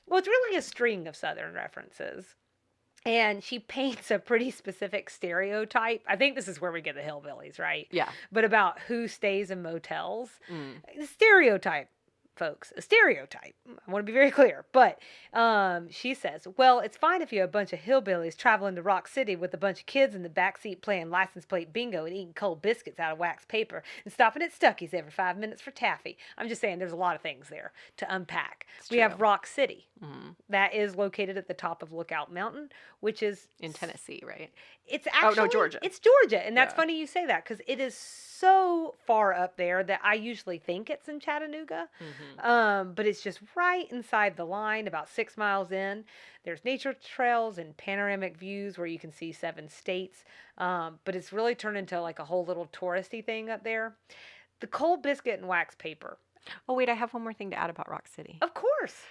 Well, it's really a string of Southern references. And she paints a pretty specific stereotype. I think this is where we get the hillbillies, right? Yeah. But about who stays in motels. The stereotype, folks. A stereotype. I want to be very clear. But she says, well, it's fine if you're a bunch of hillbillies traveling to Rock City with a bunch of kids in the backseat playing license plate bingo and eating cold biscuits out of wax paper and stopping at Stuckey's every 5 minutes for taffy. I'm just saying there's a lot of things there to unpack. We have Rock City. That is located at the top of Lookout Mountain, which is in Tennessee, right? It's actually Georgia. It's Georgia, and that's Yeah. funny you say that because it is so far up there that I usually think it's in Chattanooga, but it's just right inside the line, about 6 miles in. There's nature trails and panoramic views where you can see 7 states, but it's really turned into like a whole little touristy thing up there. The cold biscuit and wax paper. Oh, wait, I have one more thing to add about Rock City. Of course.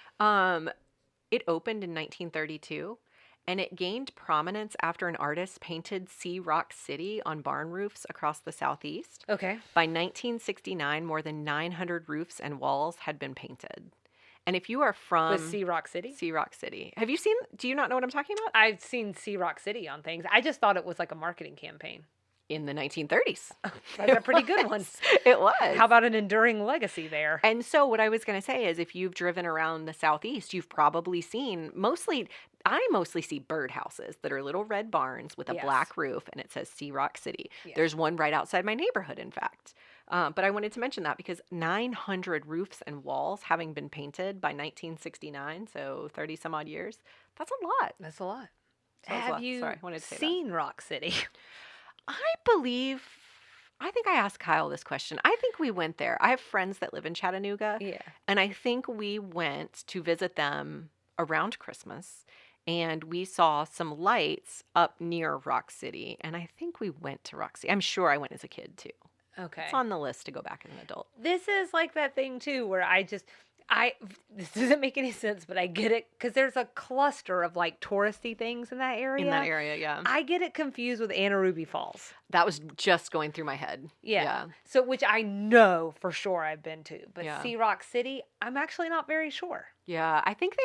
It opened in 1932, and it gained prominence after an artist painted "See Rock City" on barn roofs across the Southeast. Okay. By 1969, more than 900 roofs and walls had been painted. And if you are from With Sea Rock City? Sea Rock City, have you seen? Do you not know what I'm talking about? I've seen Sea Rock City on things. I just thought it was like a marketing campaign. In the 1930s. That's a pretty good one. It was. How about an enduring legacy there? And so what I was going to say is if you've driven around the Southeast, you've probably seen I mostly see birdhouses that are little red barns with a black roof, and it says Sea Rock City. Yes. There's one right outside my neighborhood, in fact. But I wanted to mention that because 900 roofs and walls having been painted by 1969, so 30 some odd years, that's a lot. That's a lot. That was a Have lot. you Sorry, I wanted to say that. seen Rock City? I think I asked Kyle this question. I think we went there. I have friends that live in Chattanooga. Yeah. And I think we went to visit them around Christmas. And we saw some lights up near Rock City. And I think we went to Rock City. I'm sure I went as a kid too. Okay. It's on the list to go back as an adult. This is like that thing too where this doesn't make any sense, but I get it because there's a cluster of like touristy things in that area. In that area, yeah. I get it confused with Anna Ruby Falls. That was just going through my head. Yeah. So, which I know for sure I've been to, but Yeah. Sea Rock City, I'm actually not very sure. Yeah, I think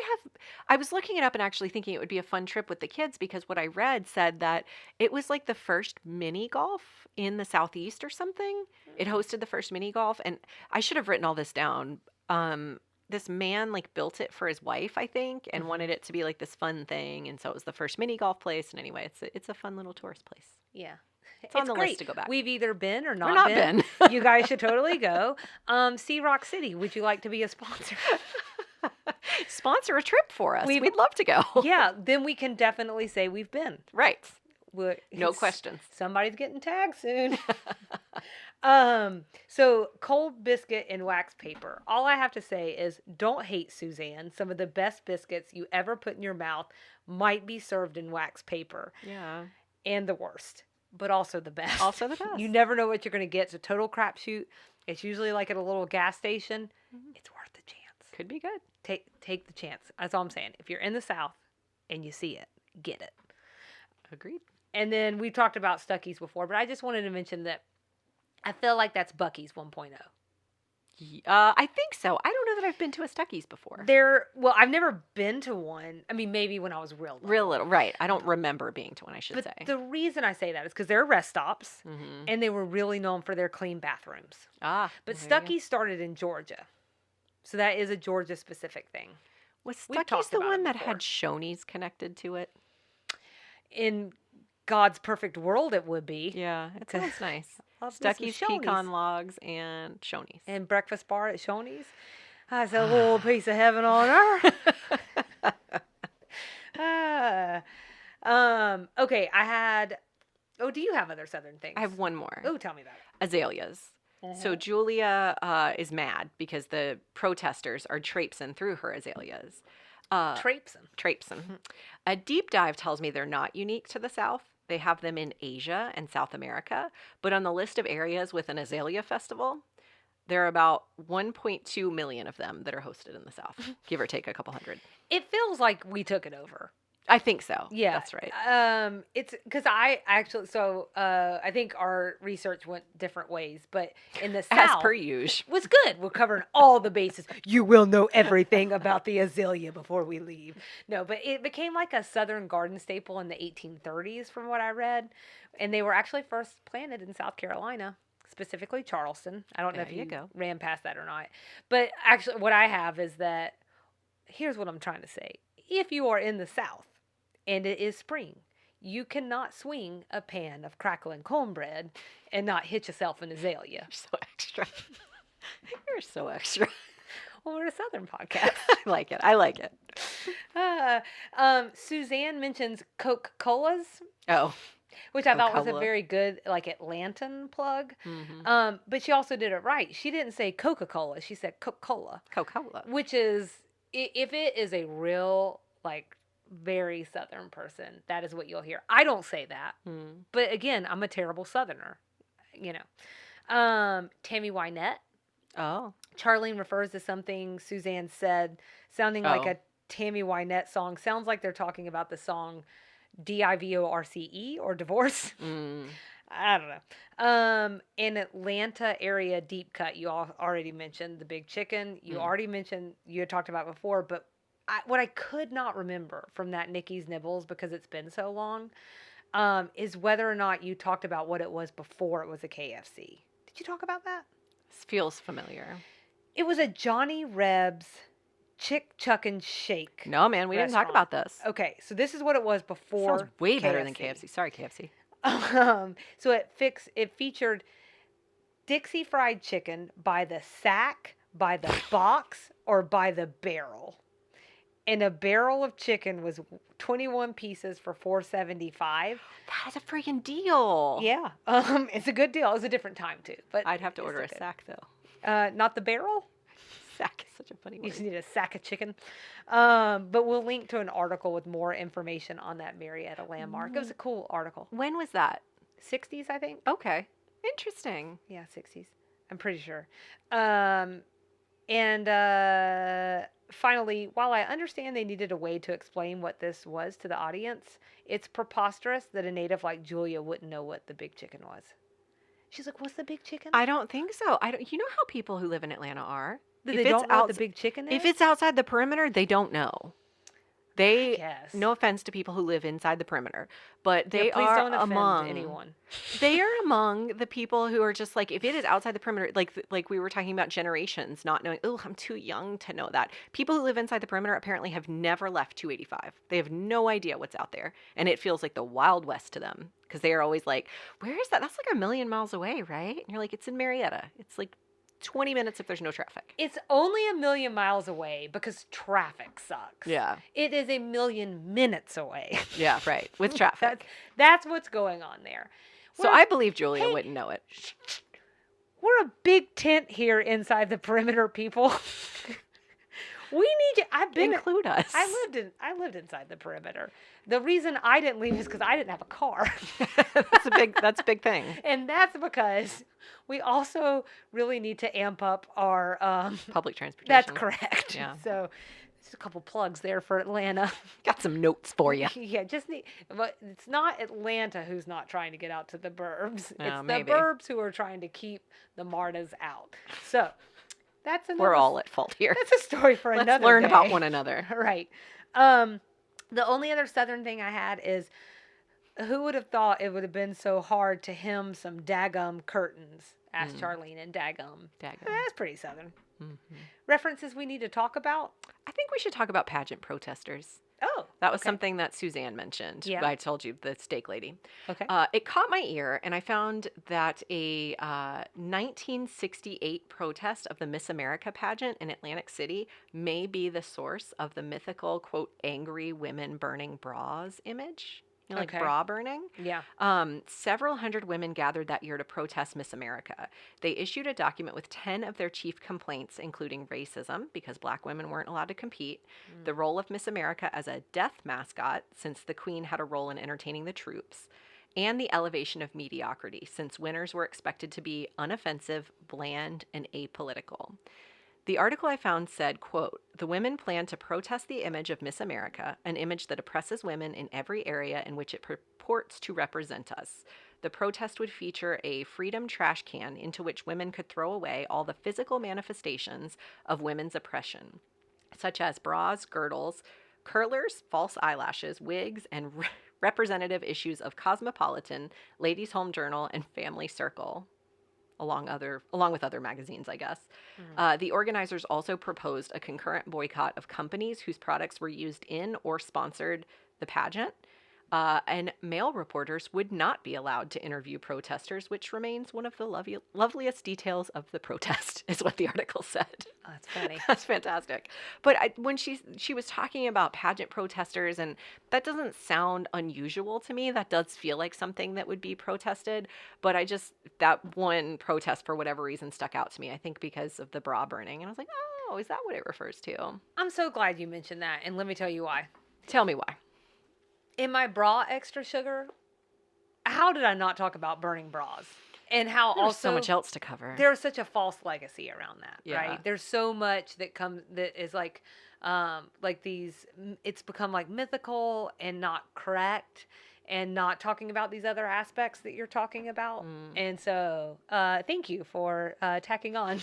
I was looking it up and actually thinking it would be a fun trip with the kids because what I read said that it was like the first mini golf in the Southeast or something. It hosted the first mini golf, and I should have written all this down. This man like built it for his wife, I think, and wanted it to be like this fun thing, and so it was the first mini golf place. And anyway, it's a fun little tourist place. Yeah. It's on the great. list to go back. We've either been or not, not been. been. You guys should totally go. Sea Rock City, would you like to be a sponsor? Sponsor a trip for us. We'd We'd love to go. Yeah, then we can definitely say we've been. Right. No questions. Somebody's getting tagged soon. So cold biscuit and wax paper. All I have to say is don't hate Suzanne. Some of the best biscuits you ever put in your mouth might be served in wax paper. Yeah. And the worst, but also the best. Also the best. You never know what you're going to get. It's a total crapshoot. It's usually like at a little gas station. Mm-hmm. It's worth the chance. Could be good. Take the chance. That's all I'm saying. If you're in the South and you see it, get it. Agreed. And then we talked about Stuckey's before, but I just wanted to mention that I feel like that's Buc-ee's 1.0. I think so. I don't know that I've been to a Stuckey's before. Well, I've never been to one. I mean, maybe when I was real little. Real little, right. I don't remember being to one, I should But say. the reason I say that is because they're rest stops, Mm-hmm. and they were really known for their clean bathrooms. Ah. But there you go. Stuckey's started in Georgia. So that is a Georgia-specific thing. Was We've Stuckey's talked the about one it that before. had Shoney's connected to it? In God's perfect world, it would be. Yeah, it sounds nice. Love me some Stuckey's Shoney's. pecan logs and Shoney's. And breakfast bar at Shoney's. That's a little piece of heaven on earth. Okay, do you have other Southern things? I have one more. Oh, tell me about it. Azaleas. So Julia is mad because the protesters are traipsing through her azaleas. Traipsing. A deep dive tells me they're not unique to the South. They have them in Asia and South America. But on the list of areas with an azalea festival, there are about 1.2 million of them that are hosted in the South, give or take a couple hundred. It feels like we took it over. I think so. Yeah. That's right. It's because I think our research went different ways, but in the As South per usual. was good. We're covering all the bases. You will know everything about the azalea before we leave. No, but it became like a Southern garden staple in the 1830s from what I read. And they were actually first planted in South Carolina, specifically Charleston. I don't know There if you you go. ran past that or not. But actually what I have is that, here's what I'm trying to say. If you are in the South, and it is spring, you cannot swing a pan of crackling cornbread and not hit yourself an azalea. You're so extra. You're so extra. Well, we're a Southern podcast. I like it. Suzanne mentions Coca-Colas, Oh. which I thought was a Coca-Cola. very good, like, Atlantan plug. Mm-hmm. But she also did it right. She didn't say Coca-Cola. She said Coca-Cola, Coca-Cola. which is, if it is a real, like, very Southern person, that is what you'll hear. I don't say that. Mm. But again, I'm a terrible Southerner, Tammy Wynette. Oh. Charlene refers to something Suzanne said sounding like Oh. a Tammy Wynette song. Sounds like they're talking about the song Divorce or Divorce. Mm. I don't know. In Atlanta area deep cut, you all already mentioned the big chicken. You already mentioned, you had talked about before, but what I could not remember from that Nikki's Nibbles, because it's been so long, is whether or not you talked about what it was before it was a KFC. Did you talk about that? This feels familiar. It was a Johnny Reb's Chick Chuck and Shake. No, man, we didn't talk restaurant. about this. Okay, so this is what it was before. Sounds way better than KFC. Sorry, KFC. So it featured Dixie fried chicken by the sack, by the box, or by the barrel. And a barrel of chicken was 21 pieces for $4.75. That is a freaking deal. Yeah, it's a good deal. It was a different time too, but I'd have to it's order a still sack though. good. Not the barrel. Sack is such a funny You word. just need a sack of chicken. But we'll link to an article with more information on that Marietta landmark. It was a cool article. When was that? 60s, I think. Okay. Interesting. Yeah, 60s. I'm pretty sure. Finally, while I understand they needed a way to explain what this was to the audience, it's preposterous that a native like Julia wouldn't know what the big chicken was. She's like, "What's the big chicken?" I don't think so. You know how people who live in Atlanta are? They don't know what the big chicken is. If it's outside the perimeter, they don't know. They, Yes. no offense to people who live inside the perimeter, but they Yeah, please are don't offend among anyone. They are among the people who are just like, if it is outside the perimeter, like we were talking about generations not knowing, oh, I'm too young to know that. People who live inside the perimeter apparently have never left 285. They have no idea what's out there. And it feels like the Wild West to them because they are always like, where is that? That's like a million miles away, right? And you're like, it's in Marietta. It's like 20 minutes if there's no traffic. It's only a million miles away because traffic sucks. Yeah. It is a million minutes away. Yeah, right. With traffic. That's what's going on there. So I believe Julia wouldn't know it. We're a big tent here inside the perimeter, people. We need you. Include us. I lived inside the perimeter. The reason I didn't leave is because I didn't have a car. That's a big thing. And that's because we also really need to amp up our Public transportation. That's correct. Yeah. So just a couple plugs there for Atlanta. Got some notes for you. Yeah, but it's not Atlanta who's not trying to get out to the burbs. It's maybe. the burbs who are trying to keep the MARTAs out. So that's another. We're all at fault here. That's a story for another Let's learn day. about one another. Right. The only other Southern thing I had is, who would have thought it would have been so hard to hem some daggum curtains? Asked Charlene, and daggum. That's pretty Southern. Mm-hmm. References we need to talk about? I think we should talk about pageant protesters. Oh. That was something that Suzanne mentioned. Yeah. I told you, the steak lady. Okay. It caught my ear, and I found that a 1968 protest of the Miss America pageant in Atlantic City may be the source of the mythical, quote, angry women burning bras image. You know, like bra burning. Yeah. Several hundred women gathered that year to protest Miss America. They issued a document with 10 of their chief complaints, including racism, because black women weren't allowed to compete, the role of Miss America as a death mascot, since the queen had a role in entertaining the troops, and the elevation of mediocrity, since winners were expected to be unoffensive, bland, and apolitical. The article I found said, quote, "The women plan to protest the image of Miss America, an image that oppresses women in every area in which it purports to represent us. The protest would feature a freedom trash can into which women could throw away all the physical manifestations of women's oppression, such as bras, girdles, curlers, false eyelashes, wigs, and representative issues of Cosmopolitan, Ladies' Home Journal, and Family Circle." Along with other magazines, I guess. The organizers also proposed a concurrent boycott of companies whose products were used in or sponsored the pageant. And male reporters would not be allowed to interview protesters, which remains one of the loveliest details of the protest, is what the article said. Oh, that's funny. That's fantastic. But when she was talking about pageant protesters, and that doesn't sound unusual to me. That does feel like something that would be protested. But that one protest, for whatever reason, stuck out to me. I think because of the bra burning. And I was like, oh, is that what it refers to? I'm so glad you mentioned that. And let me tell you why. Tell me why. In my bra extra sugar, how did I not talk about burning bras? And how There's also so much else to cover. There's such a false legacy around that, Yeah. right? There's so much that is like these. It's become like mythical and not correct, and not talking about these other aspects that you're talking about. And so, thank you for tacking on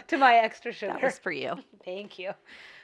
to my extra sugar. That was for you. Thank you.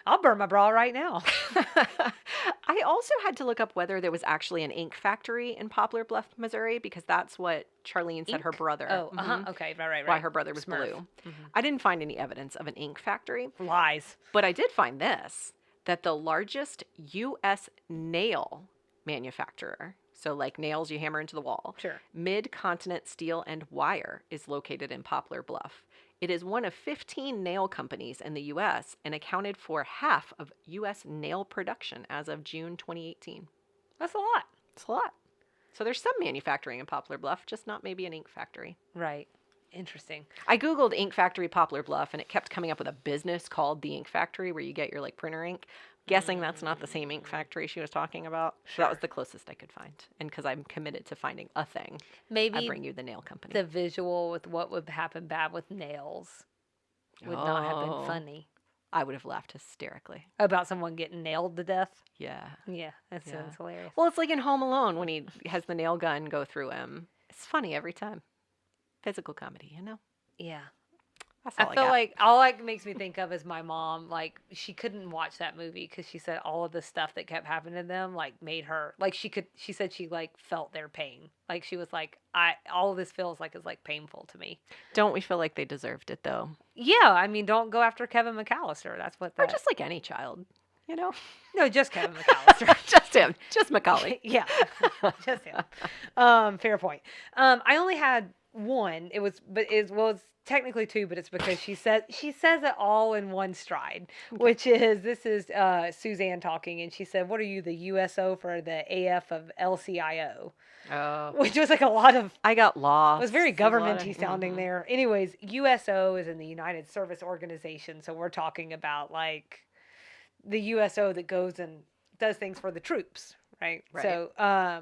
I'll burn my bra right now. I also had to look up whether there was actually an ink factory in Poplar Bluff, Missouri, because that's what Charlene said her brother. Oh, okay, right. Why her brother was Smurf. blue. I didn't find any evidence of an ink factory. Lies. But I did find this, that the largest U.S. nail manufacturer, so like nails you hammer into the wall, Sure. Mid-Continent Steel and Wire, is located in Poplar Bluff. It is one of 15 nail companies in the U.S. and accounted for half of U.S. nail production as of June 2018. That's a lot. It's a lot. So there's some manufacturing in Poplar Bluff, just not maybe an ink factory. Right. Interesting. I Googled ink factory Poplar Bluff, and it kept coming up with a business called the Ink Factory where you get your like printer ink. Guessing that's not the same ink factory she was talking about. So that was the closest I could find. And because I'm committed to finding a thing, Maybe I bring you the nail company. the visual with what would happen bad with nails would not have been funny. I would have laughed hysterically. About someone getting nailed to death. Yeah. Yeah, that sounds hilarious. Well, it's like in Home Alone when he has the nail gun go through him. It's funny every time. Physical comedy, you know? Yeah. That's all I feel got. like all it makes me think of is my mom. Like, she couldn't watch that movie because she said all of the stuff that kept happening to them like made her like she said she like felt their pain. Like she was like, all of this feels like is like painful to me. Don't we feel like they deserved it though? Yeah, I mean, don't go after Kevin McAllister. That's what Or just like any child, you know? no, just Kevin McAllister. Just him. Just Macaulay. Yeah, just him. Fair point. I only had one. It's technically two, but it's because she says it all in one stride, Okay. which this is Suzanne talking, and she said, "What are you, the USO for the AF of LCIO?" Oh, Which was like a lot of I got was lost. very There's a lot of. governmenty sounding there. Anyways, USO is in the United Service Organization, so we're talking about like the USO that goes and does things for the troops, right? Right. So,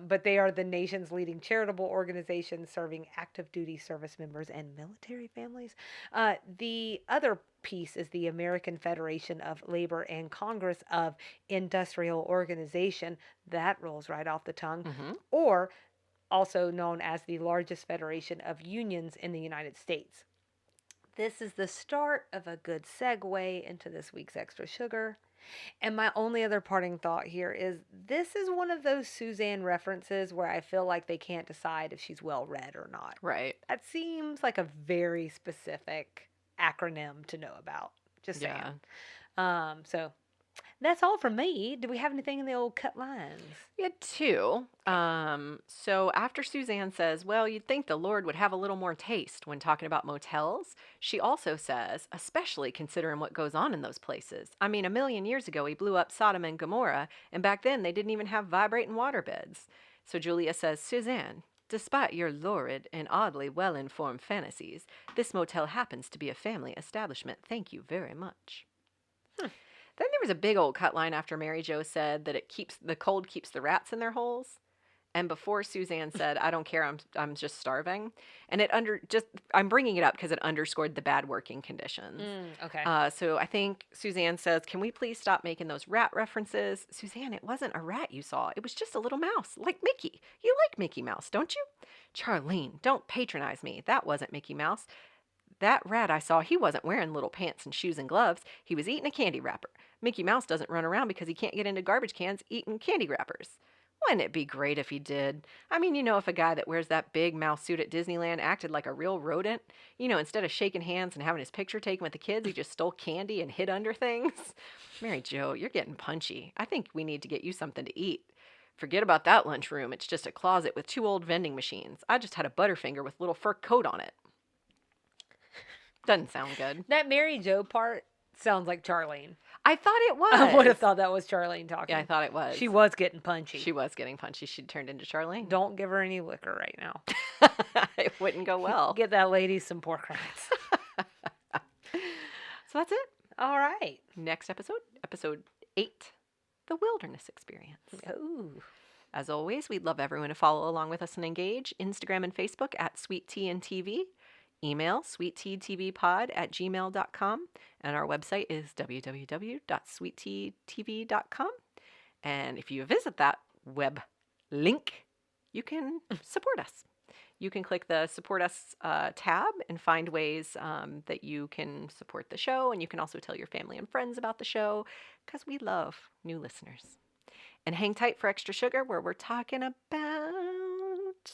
but they are the nation's leading charitable organization serving active duty service members and military families. The other piece is the American Federation of Labor and Congress of Industrial Organization. That rolls right off the tongue. Mm-hmm. Or also known as the largest federation of unions in the United States. This is the start of a good segue into this week's Extra Sugar. And my only other parting thought here is this is one of those Suzanne references where I feel like they can't decide if she's well read or not. Right. That seems like a very specific acronym to know about. Just saying. So that's all from me. Do we have anything in the old cut lines? We had two. So after Suzanne says, well, you'd think the Lord would have a little more taste when talking about motels, she also says, especially considering what goes on in those places. I mean, 1,000,000 years ago, he blew up Sodom and Gomorrah, and back then they didn't even have vibrating waterbeds. So Julia says, Suzanne, despite your lurid and oddly well-informed fantasies, this motel happens to be a family establishment. Thank you very much. Then there was a big old cut line after Mary Jo said that the cold keeps the rats in their holes. And before Suzanne said, I don't care, I'm just starving. And I'm bringing it up because it underscored the bad working conditions. Okay. So I think Suzanne says, can we please stop making those rat references? Suzanne, it wasn't a rat you saw. It was just a little mouse, like Mickey. You like Mickey Mouse, don't you? Charlene, don't patronize me. That wasn't Mickey Mouse. That rat I saw, he wasn't wearing little pants and shoes and gloves. He was eating a candy wrapper. Mickey Mouse doesn't run around because he can't get into garbage cans eating candy wrappers. Wouldn't it be great if he did? I mean, if a guy that wears that big mouse suit at Disneyland acted like a real rodent, instead of shaking hands and having his picture taken with the kids, he just stole candy and hid under things. Mary Jo, you're getting punchy. I think we need to get you something to eat. Forget about that lunchroom. It's just a closet with 2 old vending machines. I just had a Butterfinger with a little fur coat on it. Doesn't sound good. That Mary Jo part sounds like Charlene. I thought it was. I would have thought that was Charlene talking. Yeah, I thought it was. She was getting punchy. She was getting punchy. She turned into Charlene. Don't give her any liquor right now. It wouldn't go well. Get that lady some pork rinds. So that's it. All right. Next episode 8, The Wilderness Experience. Ooh. As always, we'd love everyone to follow along with us and engage. Instagram and Facebook at Sweet Tea and TV. Email sweetteatvpod@gmail.com. And our website is www.sweetteatv.com. And if you visit that web link, you can support us. You can click the Support Us tab and find ways that you can support the show. And you can also tell your family and friends about the show because we love new listeners. And hang tight for Extra Sugar, where we're talking about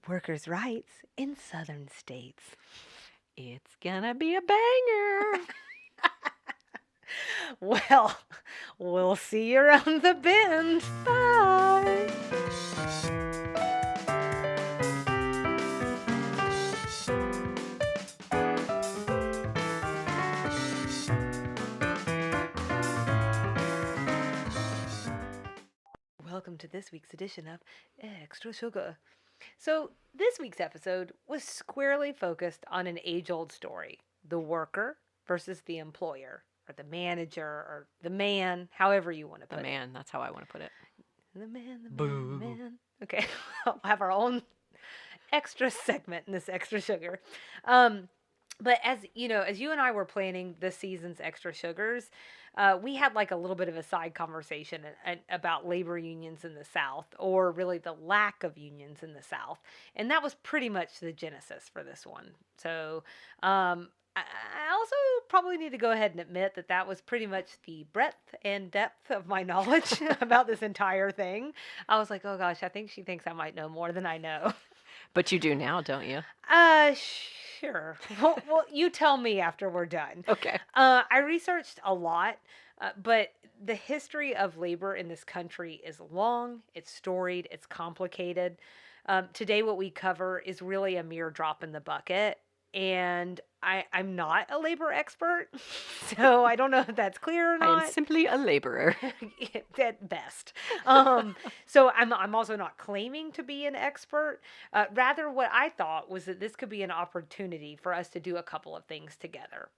workers' rights in southern states. It's gonna be a banger. Well, we'll see you around the bend. Bye. Welcome to this week's edition of Extra Sugar. So, this week's episode was squarely focused on an age-old story. The worker versus the employer, or the manager, or the man, however you want to put it. The man, that's how I want to put it. The man, the Boo. man, the man. Okay, we'll have our own extra segment in this Extra Sugar. But as you and I were planning this season's Extra Sugars, we had like a little bit of a side conversation about labor unions in the South, or really the lack of unions in the South. And that was pretty much the genesis for this one. So I also probably need to go ahead and admit that was pretty much the breadth and depth of my knowledge about this entire thing. I was like, oh gosh, I think she thinks I might know more than I know. But you do now, don't you? Sure. Well, you tell me after we're done. Okay. I researched a lot But the history of labor in this country is long, it's storied, it's complicated. Today, what we cover is really a mere drop in the bucket. And I'm not a labor expert, so I don't know if that's clear or I am not. simply a laborer. At best. So I'm also not claiming to be an expert. Rather, what I thought was that this could be an opportunity for us to do a couple of things together.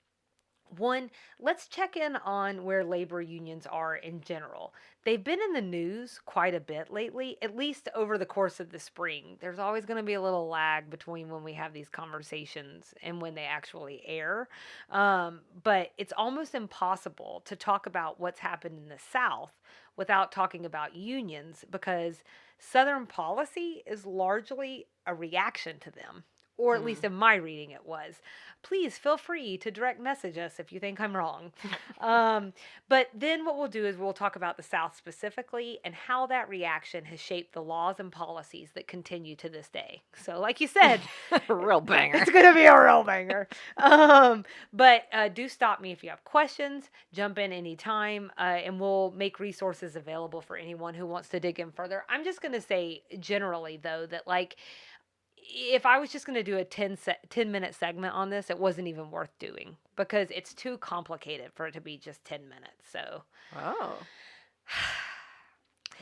One, let's check in on where labor unions are in general. They've been in the news quite a bit lately, at least over the course of the spring. There's always going to be a little lag between when we have these conversations and when they actually air. But it's almost impossible to talk about what's happened in the South without talking about unions because Southern policy is largely a reaction to them. Or at least Mm. in my reading, it was. Please feel free to direct message us if you think I'm wrong. But then what we'll do is we'll talk about the South specifically and how that reaction has shaped the laws and policies that continue to this day. So, like you said, Real banger. it's going to be a real banger. But do stop me if you have questions. Jump in anytime, and we'll make resources available for anyone who wants to dig in further. I'm just going to say generally, though, that like if I was just going to do a 10-minute segment on this, it wasn't even worth doing because it's too complicated for it to be just 10 minutes. So, Oh.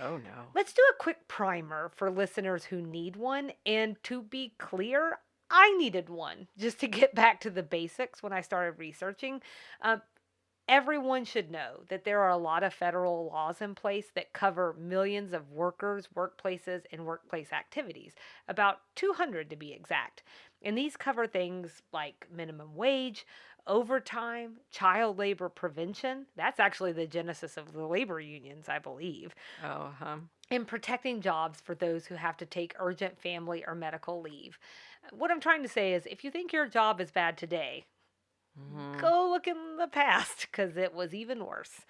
Oh no. let's do a quick primer for listeners who need one. And to be clear, I needed one just to get back to the basics when I started researching. Um, Everyone should know that there are a lot of federal laws in place that cover millions of workers, workplaces, and workplace activities, about 200 to be exact. And these cover things like minimum wage, overtime, child labor prevention. That's actually the genesis of the labor unions, I believe. Oh, And protecting jobs for those who have to take urgent family or medical leave. What I'm trying to say is if you think your job is bad today, Mhm. go look in the past because it was even worse.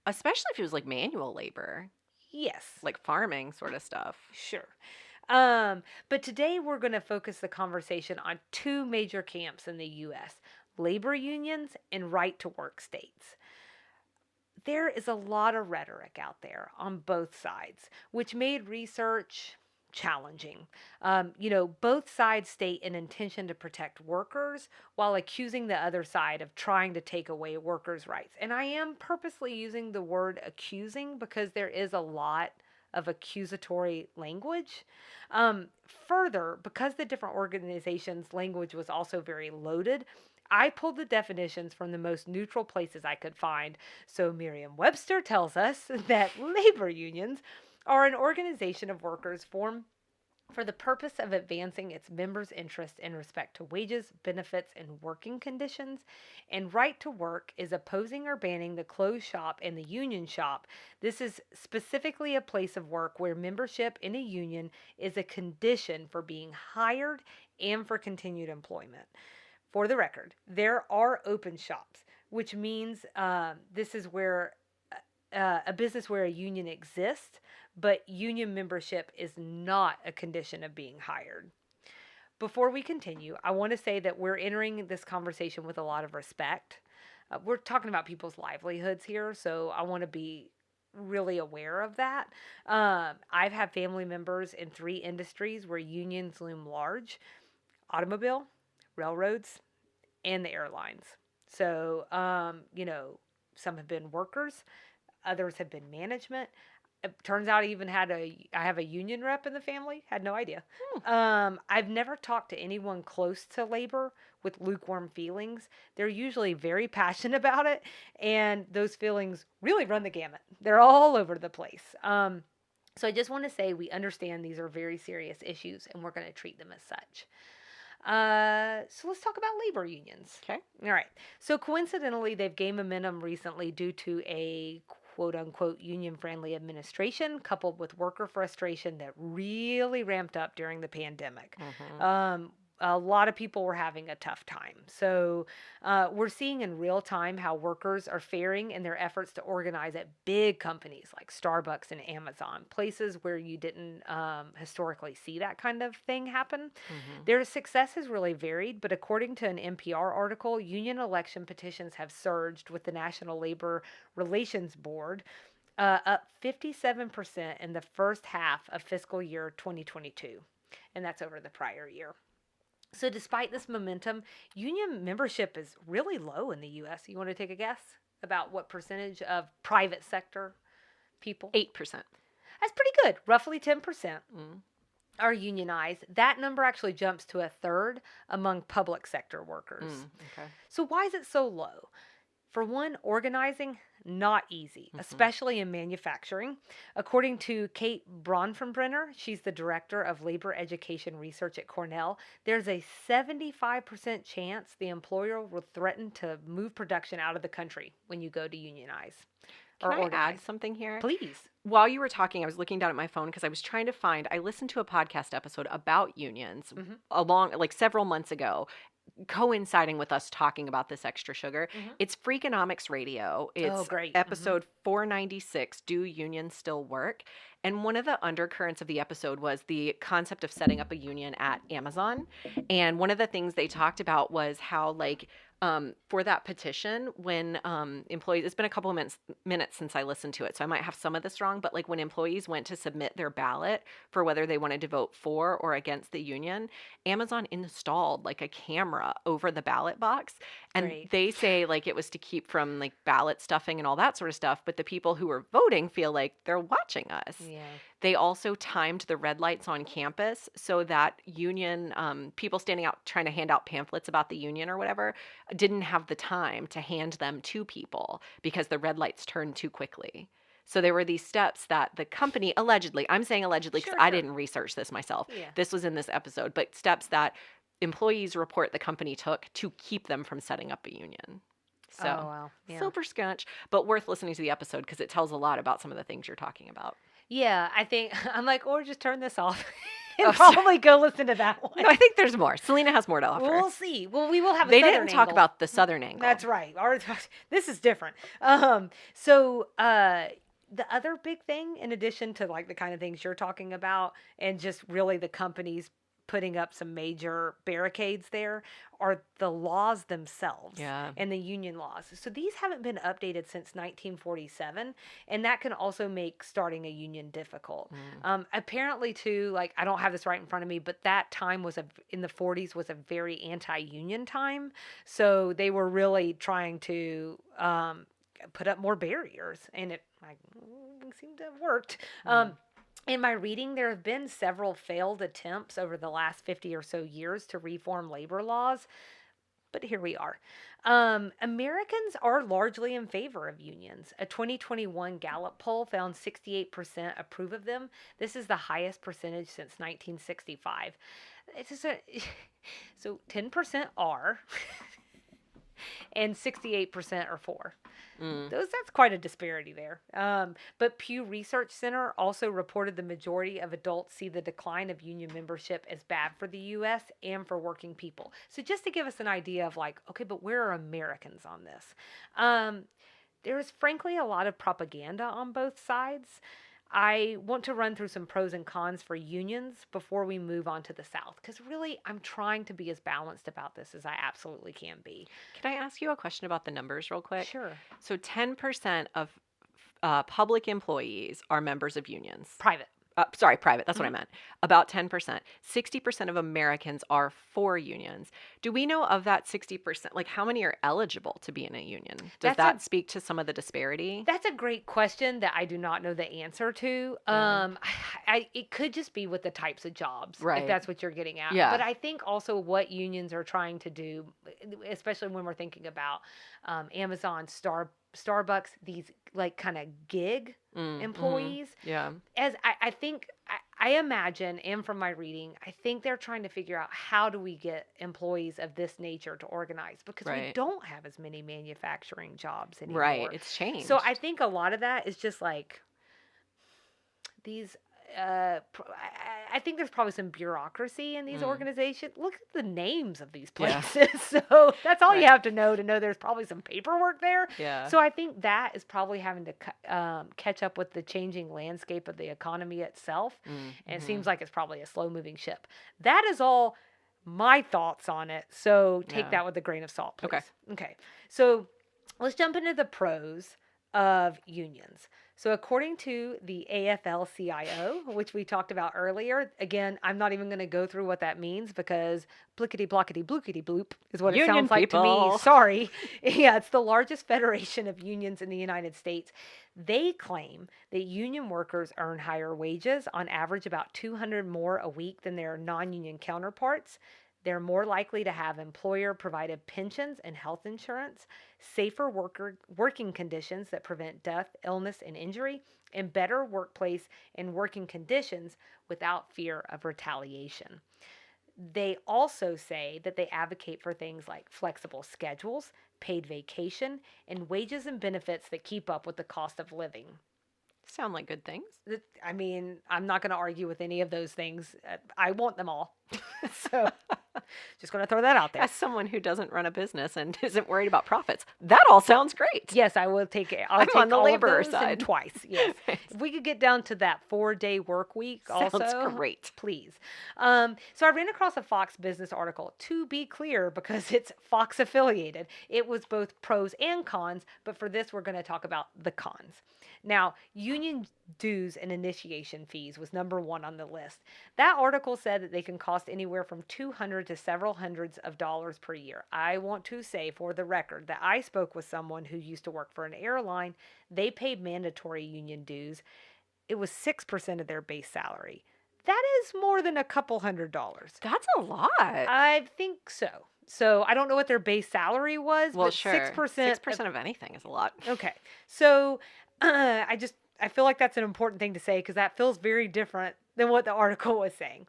Especially if it was like manual labor, Yes, like farming sort of stuff. sure. But today we're going to focus the conversation on two major camps in the U.S. labor unions and right to work states. There is a lot of rhetoric out there on both sides, which made research challenging. Both sides state an intention to protect workers while accusing the other side of trying to take away workers' rights. And I am purposely using the word accusing because there is a lot of accusatory language. Further, because the different organizations' language was also very loaded, I pulled the definitions from the most neutral places I could find. So Merriam Webster tells us that labor unions are an organization of workers formed for the purpose of advancing its members' interests in respect to wages, benefits, and working conditions. And right to work is opposing or banning the closed shop and the union shop. This is specifically a place of work where membership in a union is a condition for being hired and for continued employment. For the record, there are open shops, which means this is where a business where a union exists, but union membership is not a condition of being hired. Before we continue, I want to say that we're entering this conversation with a lot of respect. We're talking about people's livelihoods here, so I want to be really aware of that. I've had family members in three industries where unions loom large: automobile, railroads, and the airlines. So, some have been workers, others have been management. It turns out I have a union rep in the family. Had no idea. Hmm. I've never talked to anyone close to labor with lukewarm feelings. They're usually very passionate about it, and those feelings really run the gamut. They're all over the place. So I just want to say we understand these are very serious issues, and we're going to treat them as such. So let's talk about labor unions. Okay. All right. So coincidentally, they've gained momentum recently due to a quote unquote union friendly administration coupled with worker frustration that really ramped up during the pandemic. Mhm. a lot of people were having a tough time. So we're seeing in real time how workers are faring in their efforts to organize at big companies like Starbucks and Amazon, places where you didn't historically see that kind of thing happen. Mm-hmm. Their success has really varied, but according to an NPR article, union election petitions have surged with the National Labor Relations Board up 57% in the first half of fiscal year 2022, and that's over the prior year. So, despite this momentum, union membership is really low in the US. You want to take a guess about what percentage of private sector people? 8%. That's pretty good. Roughly 10% Mm. are unionized. That number actually jumps to a third among public sector workers. Okay. So, why is it so low? For one, organizing, not easy, especially in manufacturing. According to Kate Bronfenbrenner, she's the director of labor education research at Cornell, there's a 75% chance the employer will threaten to move production out of the country when you go to unionize Can or I organize. add something here? Please. While you were talking, I was looking down at my phone because I was trying to find, I listened to a podcast episode about unions along like several months ago, coinciding with us talking about this extra sugar. It's Freakonomics Radio. It's great. episode 496, Do Unions Still Work? And one of the undercurrents of the episode was the concept of setting up a union at Amazon. And one of the things they talked about was how, like, for that petition, when employees, it's been a couple of minutes since I listened to it, so I might have some of this wrong, but like when employees went to submit their ballot for whether they wanted to vote for or against the union, Amazon installed like a camera over the ballot box. And Great. they say like it was to keep from like ballot stuffing and all that sort of stuff, but the people who were voting feel like they're watching us. Yeah. They also timed the red lights on campus so that union people standing out trying to hand out pamphlets about the union or whatever didn't have the time to hand them to people because the red lights turned too quickly. So there were these steps that the company allegedly, I'm saying allegedly because I didn't research this myself. Yeah. This was in this episode, but steps that employees report the company took to keep them from setting up a union. So, Oh, wow. Yeah. silver scunch, but worth listening to the episode because it tells a lot about some of the things you're talking about. Yeah, I think I'm like, or just turn this off and Oh, probably go listen to that one. No, I think there's more. Selena has more to offer. We'll see. Well, we will have. They a didn't talk angle. about the southern angle. That's right. This is different. The other big thing, in addition to like the kind of things you're talking about, and just really the companies putting up some major barricades there, are the laws themselves. Yeah. And the union laws. So these haven't been updated since 1947, and that can also make starting a union difficult. Apparently, too, like I don't have this right in front of me, but that time was in the 40s was a very anti-union time. So they were really trying to put up more barriers, and it seemed to have worked. In my reading, there have been several failed attempts over the last 50 or so years to reform labor laws, but here we are. Americans are largely in favor of unions. A 2021 Gallup poll found 68% approve of them. This is the highest percentage since 1965. So 10% are, and 68% are for. That's quite a disparity there. But Pew Research Center also reported the majority of adults see the decline of union membership as bad for the U.S. and for working people. So just to give us an idea of like, okay, but where are Americans on this? There is frankly a lot of propaganda on both sides. I want to run through some pros and cons for unions before we move on to the South, because really I'm trying to be as balanced about this as I absolutely can be. Can I ask you a question about the numbers real quick? Sure. So 10% of public employees are members of unions. Private. Private. That's what I meant. About 10%. 60% of Americans are for unions. Do we know of that 60%, like how many are eligible to be in a union? Does that speak to some of the disparity? That's a great question that I do not know the answer to. It could just be with the types of jobs, right, if that's what you're getting at. Yeah. But I think also what unions are trying to do, especially when we're thinking about Amazon, Starbucks, these like kind of gig employees. Yeah. As I imagine, and from my reading, I think they're trying to figure out how do we get employees of this nature to organize, because we don't have as many manufacturing jobs anymore. Right. It's changed. So I think a lot of that is just like these I think there's probably some bureaucracy in these organizations. Look at the names of these Yeah. places. So that's all Right. you have to know there's probably some paperwork there. Yeah. So I think that is probably having to catch up with the changing landscape of the economy itself. And it seems like it's probably a slow moving ship. That is all my thoughts on it. So take Yeah. that with a grain of salt, please. Okay. Okay. So let's jump into the pros of unions. So, according to the AFL-CIO, which we talked about earlier, again, I'm not even going to go through what that means because blickety blockety blookety bloop is what it Union sounds like to me. people. Sorry. Yeah, it's the largest federation of unions in the United States. They claim that union workers earn higher wages, on average about 200 more a week than their non-union counterparts. They're more likely to have employer-provided pensions and health insurance, safer working conditions that prevent death, illness, and injury, and better workplace and working conditions without fear of retaliation. They also say that they advocate for things like flexible schedules, paid vacation, and wages and benefits that keep up with the cost of living. Sound like good things. I mean, I'm not going to argue with any of those things. I want them all. So, just going to throw that out there. As someone who doesn't run a business and isn't worried about profits, that all sounds great. Yes, I will take it. I'll I'm take on the all laborer of those side. and twice. Yes, if we could get down to that 4-day work week, also Sounds great. please. So I ran across a Fox Business article. To be clear, because it's Fox affiliated, it was both pros and cons. But for this, we're going to talk about the cons. Now, union dues and initiation fees was number one on the list. That article said that they can cost anywhere from $200 to several hundreds of dollars per year. I want to say, for the record, that I spoke with someone who used to work for an airline. They paid mandatory union dues. It was 6% of their base salary. That is more than a couple $100. That's a lot. I think so. So I don't know what their base salary was, Well, but sure. 6%. 6% of anything is a lot. Okay. So I feel like that's an important thing to say because that feels very different than what the article was saying.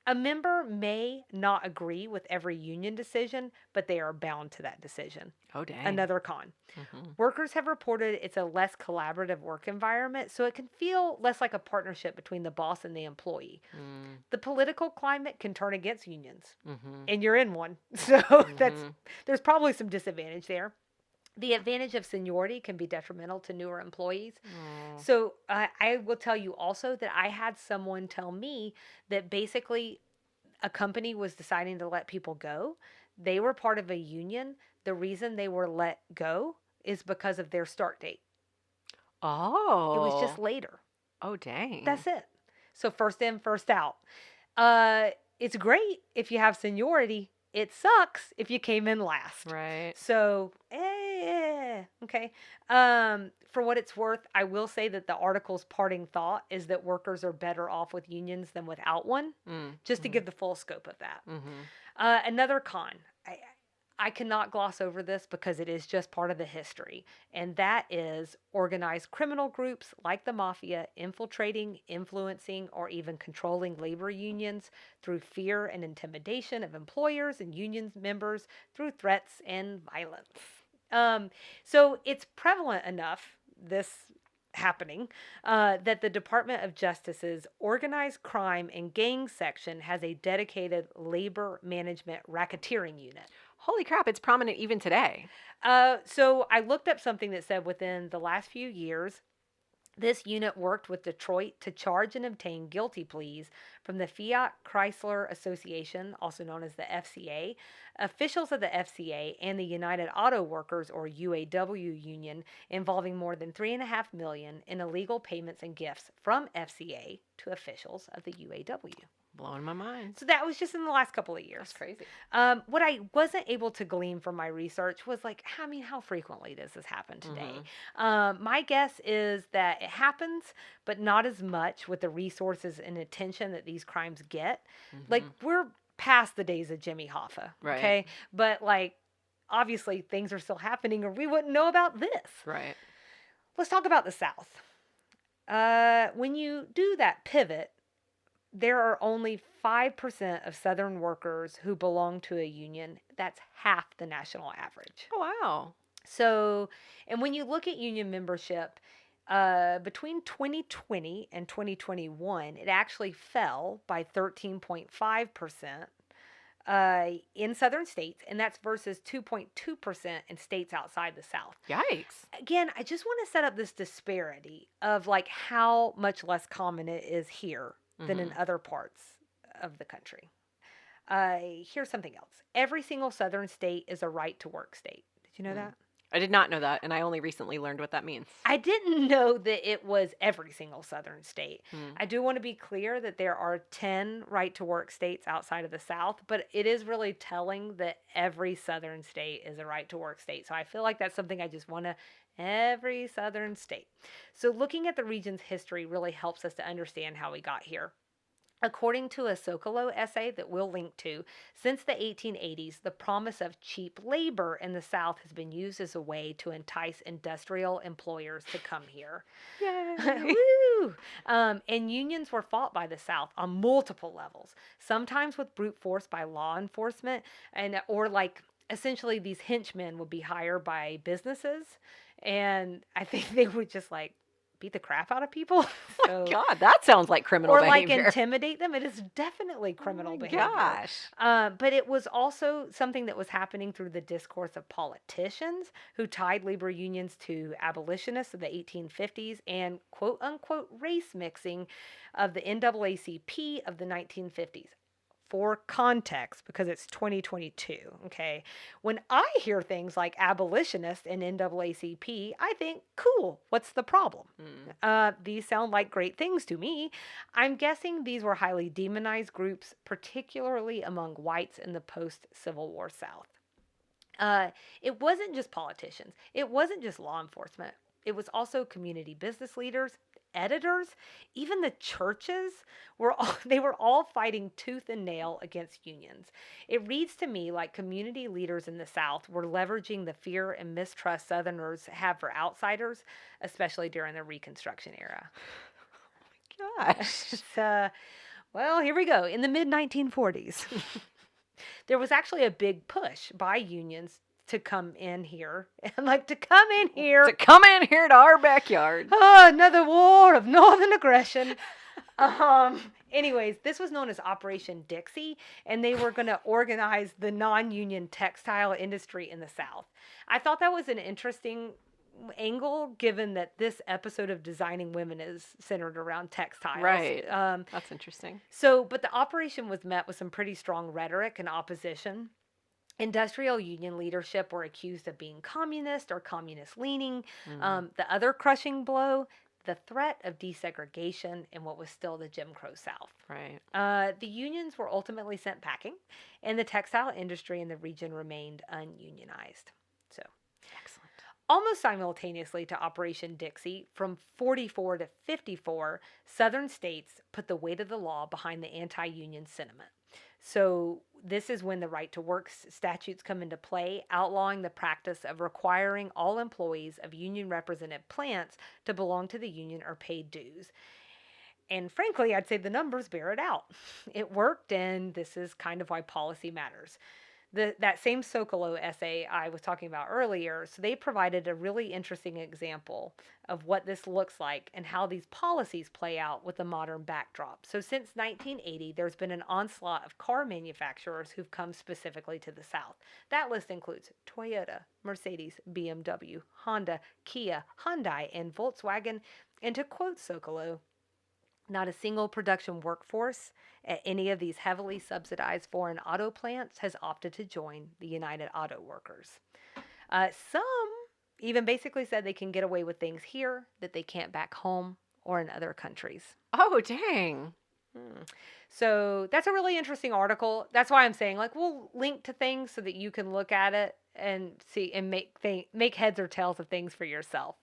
A member may not agree with every union decision, but they are bound to that decision. Oh, dang. Another con. Mhm. Workers have reported it's a less collaborative work environment, so it can feel less like a partnership between the boss and the employee. The political climate can turn against unions, and you're in one, so there's probably some disadvantage there. The advantage of seniority can be detrimental to newer employees. So I will tell you also that I had someone tell me that basically a company was deciding to let people go. They were part of a union. The reason they were let go is because of their start date. Oh. It was just later. Oh, dang. That's it. So first in, first out. It's great if you have seniority. It sucks if you came in last. Right. So, okay. For what it's worth, I will say that the article's parting thought is that workers are better off with unions than without one, just to give the full scope of that. Another con. I cannot gloss over this because it is just part of the history, and that is organized criminal groups like the mafia infiltrating, influencing, or even controlling labor unions through fear and intimidation of employers and union members through threats and violence. So it's prevalent enough, this happening, that the Department of Justice's Organized Crime and Gang section has a dedicated labor management racketeering unit. Holy crap, it's prominent even today. So I looked up something that said within the last few years, this unit worked with Detroit to charge and obtain guilty pleas from the Fiat Chrysler Association, also known as the FCA, officials of the FCA, and the United Auto Workers, or UAW union, involving more than $3.5 million in illegal payments and gifts from FCA to officials of the UAW. Blowing my mind. So that was just in the last couple of years. That's crazy. What I wasn't able to glean from my research was how frequently does this happen today? My guess is that it happens, but not as much with the resources and attention that these crimes get. We're past the days of Jimmy Hoffa, okay? But obviously things are still happening or we wouldn't know about this. Right. Let's talk about the South. When you do that pivot, there are only 5% of Southern workers who belong to a union. That's half the national average. Oh, wow. So, and when you look at union membership, Between 2020 and 2021, it actually fell by 13.5% in southern states, and that's versus 2.2% in states outside the South. Yikes. Again, I just want to set up this disparity of like how much less common it is here than in other parts of the country. Here's something else. Every single southern state is a right to work state. Did you know that? I did not know that, and I only recently learned what that means. I didn't know that it was every single southern state. Hmm. I do want to be clear that there are 10 right to work states outside of the South, but it is really telling that every southern state is a right to work state. So I feel like that's something I just want to every southern state. So looking at the region's history really helps us to understand how we got here. According to a Socolow essay that we'll link to, since the 1880s, the promise of cheap labor in the South has been used as a way to entice industrial employers to come here. Yay! Woo! And unions were fought by the South on multiple levels, sometimes with brute force by law enforcement, or like essentially these henchmen would be hired by businesses, and I think they would just like beat the crap out of people. So, God, that sounds like criminal or behavior. like intimidate them. It is definitely criminal behavior. Gosh. But it was also something that was happening through the discourse of politicians who tied labor unions to abolitionists of the 1850s and quote unquote race mixing of the NAACP of the 1950s. For context, because it's 2022, okay? When I hear things like abolitionist and NAACP, I think, cool, what's the problem? These sound like great things to me. I'm guessing these were highly demonized groups, particularly among whites in the post-Civil War South. It wasn't just politicians. It wasn't just law enforcement. It was also community business leaders, editors, even the churches they were all fighting tooth and nail against unions. It reads to me like community leaders in the South were leveraging the fear and mistrust Southerners have for outsiders, especially during the Reconstruction era. Oh my gosh. Well, here we go. In the mid-1940s, there was actually a big push by unions to come in here to come in here to our backyard. Another war of northern aggression. Anyways, this was known as Operation Dixie, and they were going to organize the non-union textile industry in the South. I thought that was an interesting angle, given that this episode of Designing Women is centered around textiles. Right. That's interesting. But the operation was met with some pretty strong rhetoric and opposition. Industrial union leadership were accused of being communist or communist leaning. The other crushing blow, the threat of desegregation in what was still the Jim Crow South. Right. The unions were ultimately sent packing, and the textile industry in the region remained ununionized. So, Excellent. almost simultaneously to Operation Dixie, from 44 to 54, Southern states put the weight of the law behind the anti-union sentiment. So this is when the right to work statutes come into play, outlawing the practice of requiring all employees of union represented plants to belong to the union or pay dues. And frankly, I'd say the numbers bear it out. It worked, and this is kind of why policy matters. That same Socolow essay I was talking about earlier, so they provided a really interesting example of what this looks like and how these policies play out with the modern backdrop. So since 1980, there's been an onslaught of car manufacturers who've come specifically to the South. That list includes Toyota, Mercedes, BMW, Honda, Kia, Hyundai, and Volkswagen. And to quote Socolow, not a single production workforce at any of these heavily subsidized foreign auto plants has opted to join the United Auto Workers. Some even basically said they can get away with things here that they can't back home or in other countries. Oh, dang. So that's a really interesting article. That's why I'm saying, we'll link to things so that you can look at it and see and make heads or tails of things for yourself.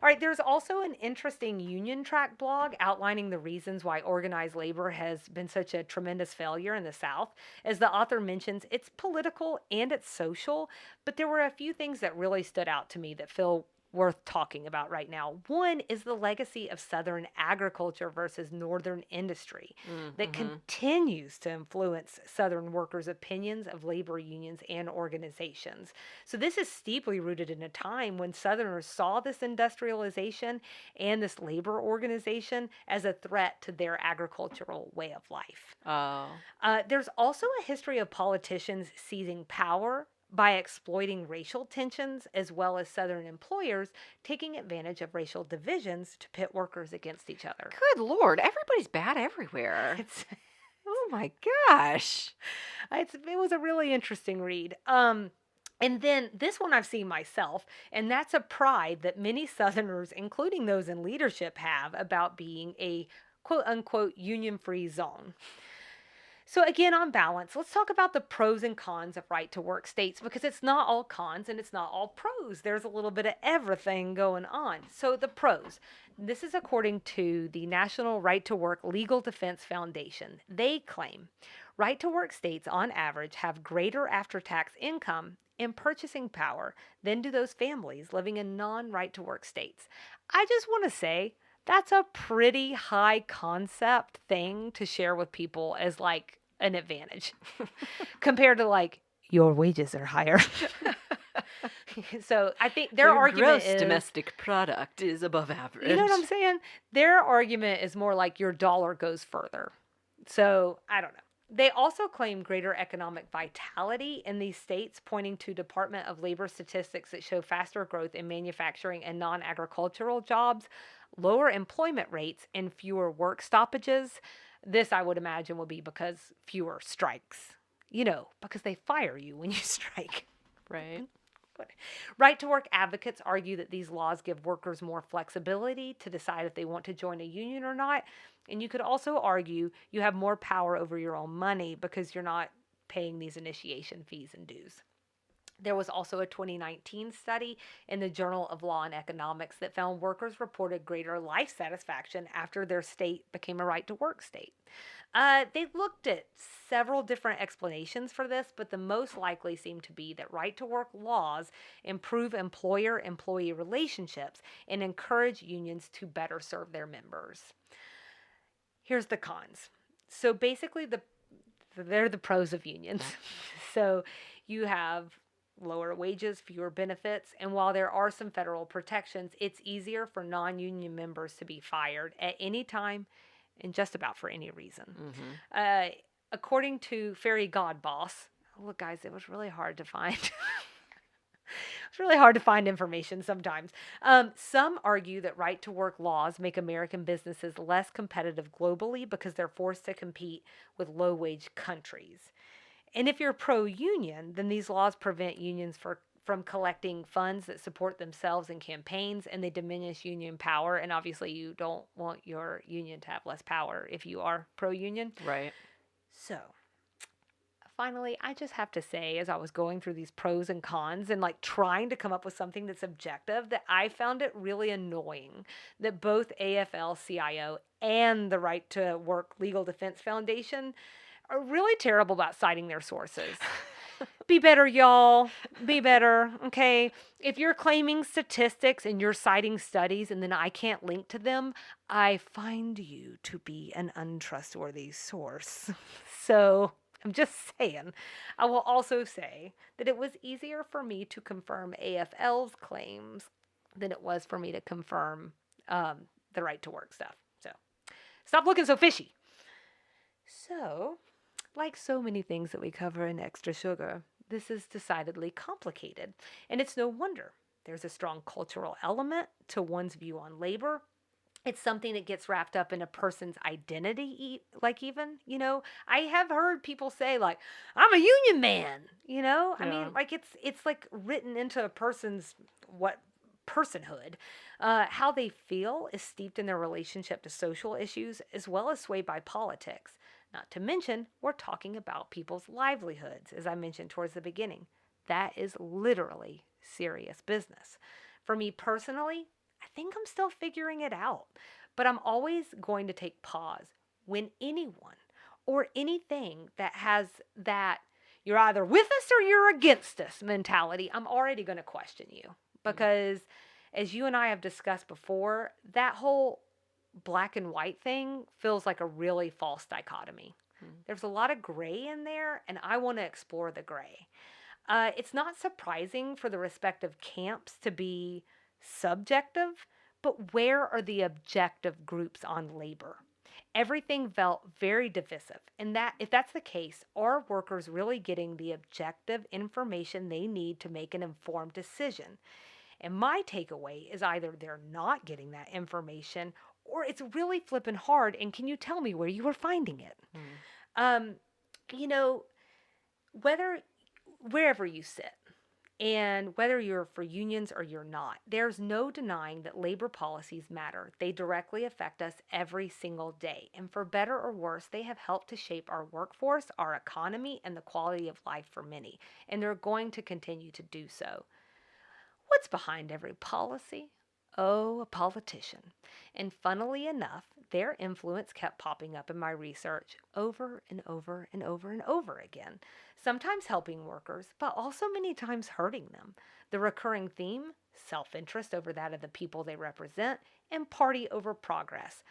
All right, there's also an interesting Union Track blog outlining the reasons why organized labor has been such a tremendous failure in the South. As the author mentions, it's political and it's social, but there were a few things that really stood out to me that feel worth talking about right now. One is the legacy of Southern agriculture versus Northern industry that continues to influence Southern workers' opinions of labor unions and organizations. So this is steeply rooted in a time when Southerners saw this industrialization and this labor organization as a threat to their agricultural way of life. Oh. There's also a history of politicians seizing power by exploiting racial tensions, as well as Southern employers taking advantage of racial divisions to pit workers against each other. Good Lord. Everybody's bad everywhere. It's, Oh my gosh. it was a really interesting read. And then this one I've seen myself, and that's a pride that many Southerners, including those in leadership, have about being a quote unquote union free zone. So again, on balance, let's talk about the pros and cons of right to work states, because it's not all cons and it's not all pros. There's a little bit of everything going on. So the pros. This is according to the National Right to Work Legal Defense Foundation. They claim right to work states on average have greater after-tax income and purchasing power than do those families living in non-right to work states. I just want to say that's a pretty high concept thing to share with people as like an advantage compared to like your wages are higher. So I think their argument gross is domestic product is above average. you know what I'm saying? Their argument is more like your dollar goes further. So I don't know. They also claim greater economic vitality in these states, pointing to Department of Labor statistics that show faster growth in manufacturing and non-agricultural jobs, lower employment rates, and fewer work stoppages. This, I would imagine, will be because fewer strikes. You know, because they fire you when you strike. Right. Right to work advocates argue that these laws give workers more flexibility to decide if they want to join a union or not. And you could also argue you have more power over your own money because you're not paying these initiation fees and dues. There was also a 2019 study in the Journal of Law and Economics that found workers reported greater life satisfaction after their state became a right to work state. They looked at several different explanations for this, but the most likely seemed to be that right to work laws improve employer-employee relationships and encourage unions to better serve their members. Here's the cons. So basically, they're the pros of unions. So you have lower wages, fewer benefits, and while there are some federal protections, it's easier for non-union members to be fired at any time and just about for any reason. According to Fairy God Boss, look guys, it was really hard to find. It's really hard to find information sometimes. Some argue that right to work laws make American businesses less competitive globally because they're forced to compete with low wage countries. And if you're pro-union, then these laws prevent unions from collecting funds that support themselves in campaigns, and they diminish union power. And obviously, you don't want your union to have less power if you are pro-union. Right. So, finally, I just have to say, as I was going through these pros and cons and like trying to come up with something that's objective, that I found it really annoying that both AFL-CIO and the Right to Work Legal Defense Foundation are really terrible about citing their sources. Be better, y'all. Be better, okay? If you're claiming statistics and you're citing studies and then I can't link to them, I find you to be an untrustworthy source. So I'm just saying. I will also say that it was easier for me to confirm AFL's claims than it was for me to confirm the right to work stuff. So stop looking so fishy. So, like so many things that we cover in Extra Sugar, this is decidedly complicated. And it's no wonder. There's a strong cultural element to one's view on labor. It's something that gets wrapped up in a person's identity, you know, I have heard people say like, I'm a union man, you know, I mean, like it's like written into a person's personhood. How they feel is steeped in their relationship to social issues as well as swayed by politics. Not to mention, we're talking about people's livelihoods, as I mentioned towards the beginning. That is literally serious business. For me personally, I think I'm still figuring it out, but I'm always going to take pause when anyone or anything that has that you're either with us or you're against us mentality, I'm already going to question you because as you and I have discussed before, that whole black and white thing feels like a really false dichotomy. Mm. There's a lot of gray in there, and I want to explore the gray. It's not surprising for the respective camps to be subjective, but where are the objective groups on labor? Everything felt very divisive. And that if that's the case, are workers really getting the objective information they need to make an informed decision? And my takeaway is either they're not getting that information or it's really flipping hard. And can you tell me where you were finding it? Mm. Um, you know, whether wherever you sit, and whether you're for unions or you're not, there's no denying that labor policies matter. They directly affect us every single day. And for better or worse, they have helped to shape our workforce, our economy, and the quality of life for many. And they're going to continue to do so. What's behind every policy? Oh, a politician. And funnily enough, their influence kept popping up in my research over and over and over and over again, sometimes helping workers, but also many times hurting them. The recurring theme: self interest over that of the people they represent, and party over progress.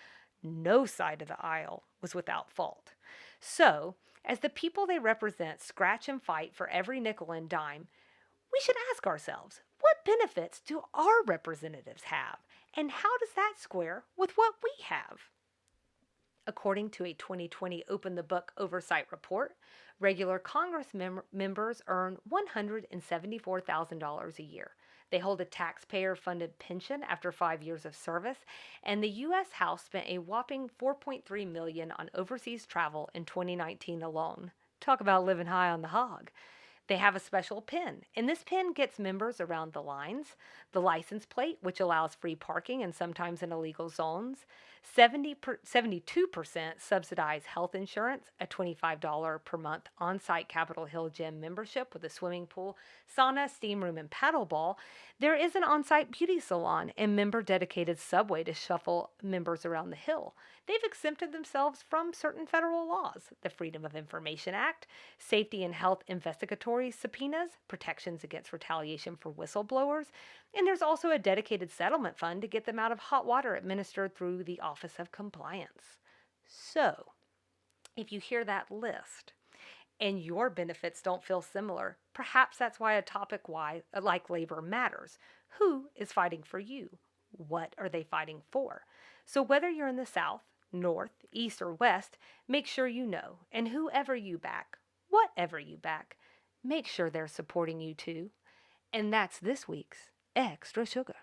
No side of the aisle was without fault. So, as the people they represent scratch and fight for every nickel and dime, we should ask ourselves, what benefits do our representatives have? And how does that square with what we have? According to a 2020 Open the Book Oversight Report, regular Congress members earn $174,000 a year. They hold a taxpayer funded pension after 5 years of service, and the U.S. House spent a whopping $4.3 million on overseas travel in 2019 alone. Talk about living high on the hog. They have a special pin, and this pin gets members around the lines, the license plate, which allows free parking and sometimes in illegal zones, 72% subsidized health insurance, a $25 per month on-site Capitol Hill gym membership with a swimming pool, sauna, steam room, and paddleball. There is an on-site beauty salon and member-dedicated subway to shuffle members around the hill. They've exempted themselves from certain federal laws, the Freedom of Information Act, safety and health investigatory subpoenas, protections against retaliation for whistleblowers, and there's also a dedicated settlement fund to get them out of hot water administered through the Office of Compliance. So, if you hear that list and your benefits don't feel similar, perhaps that's why a topic like labor matters. Who is fighting for you? What are they fighting for? So whether you're in the South, North, East, or West, make sure you know. And whoever you back, whatever you back, make sure they're supporting you too. And that's this week's Extra Sugar.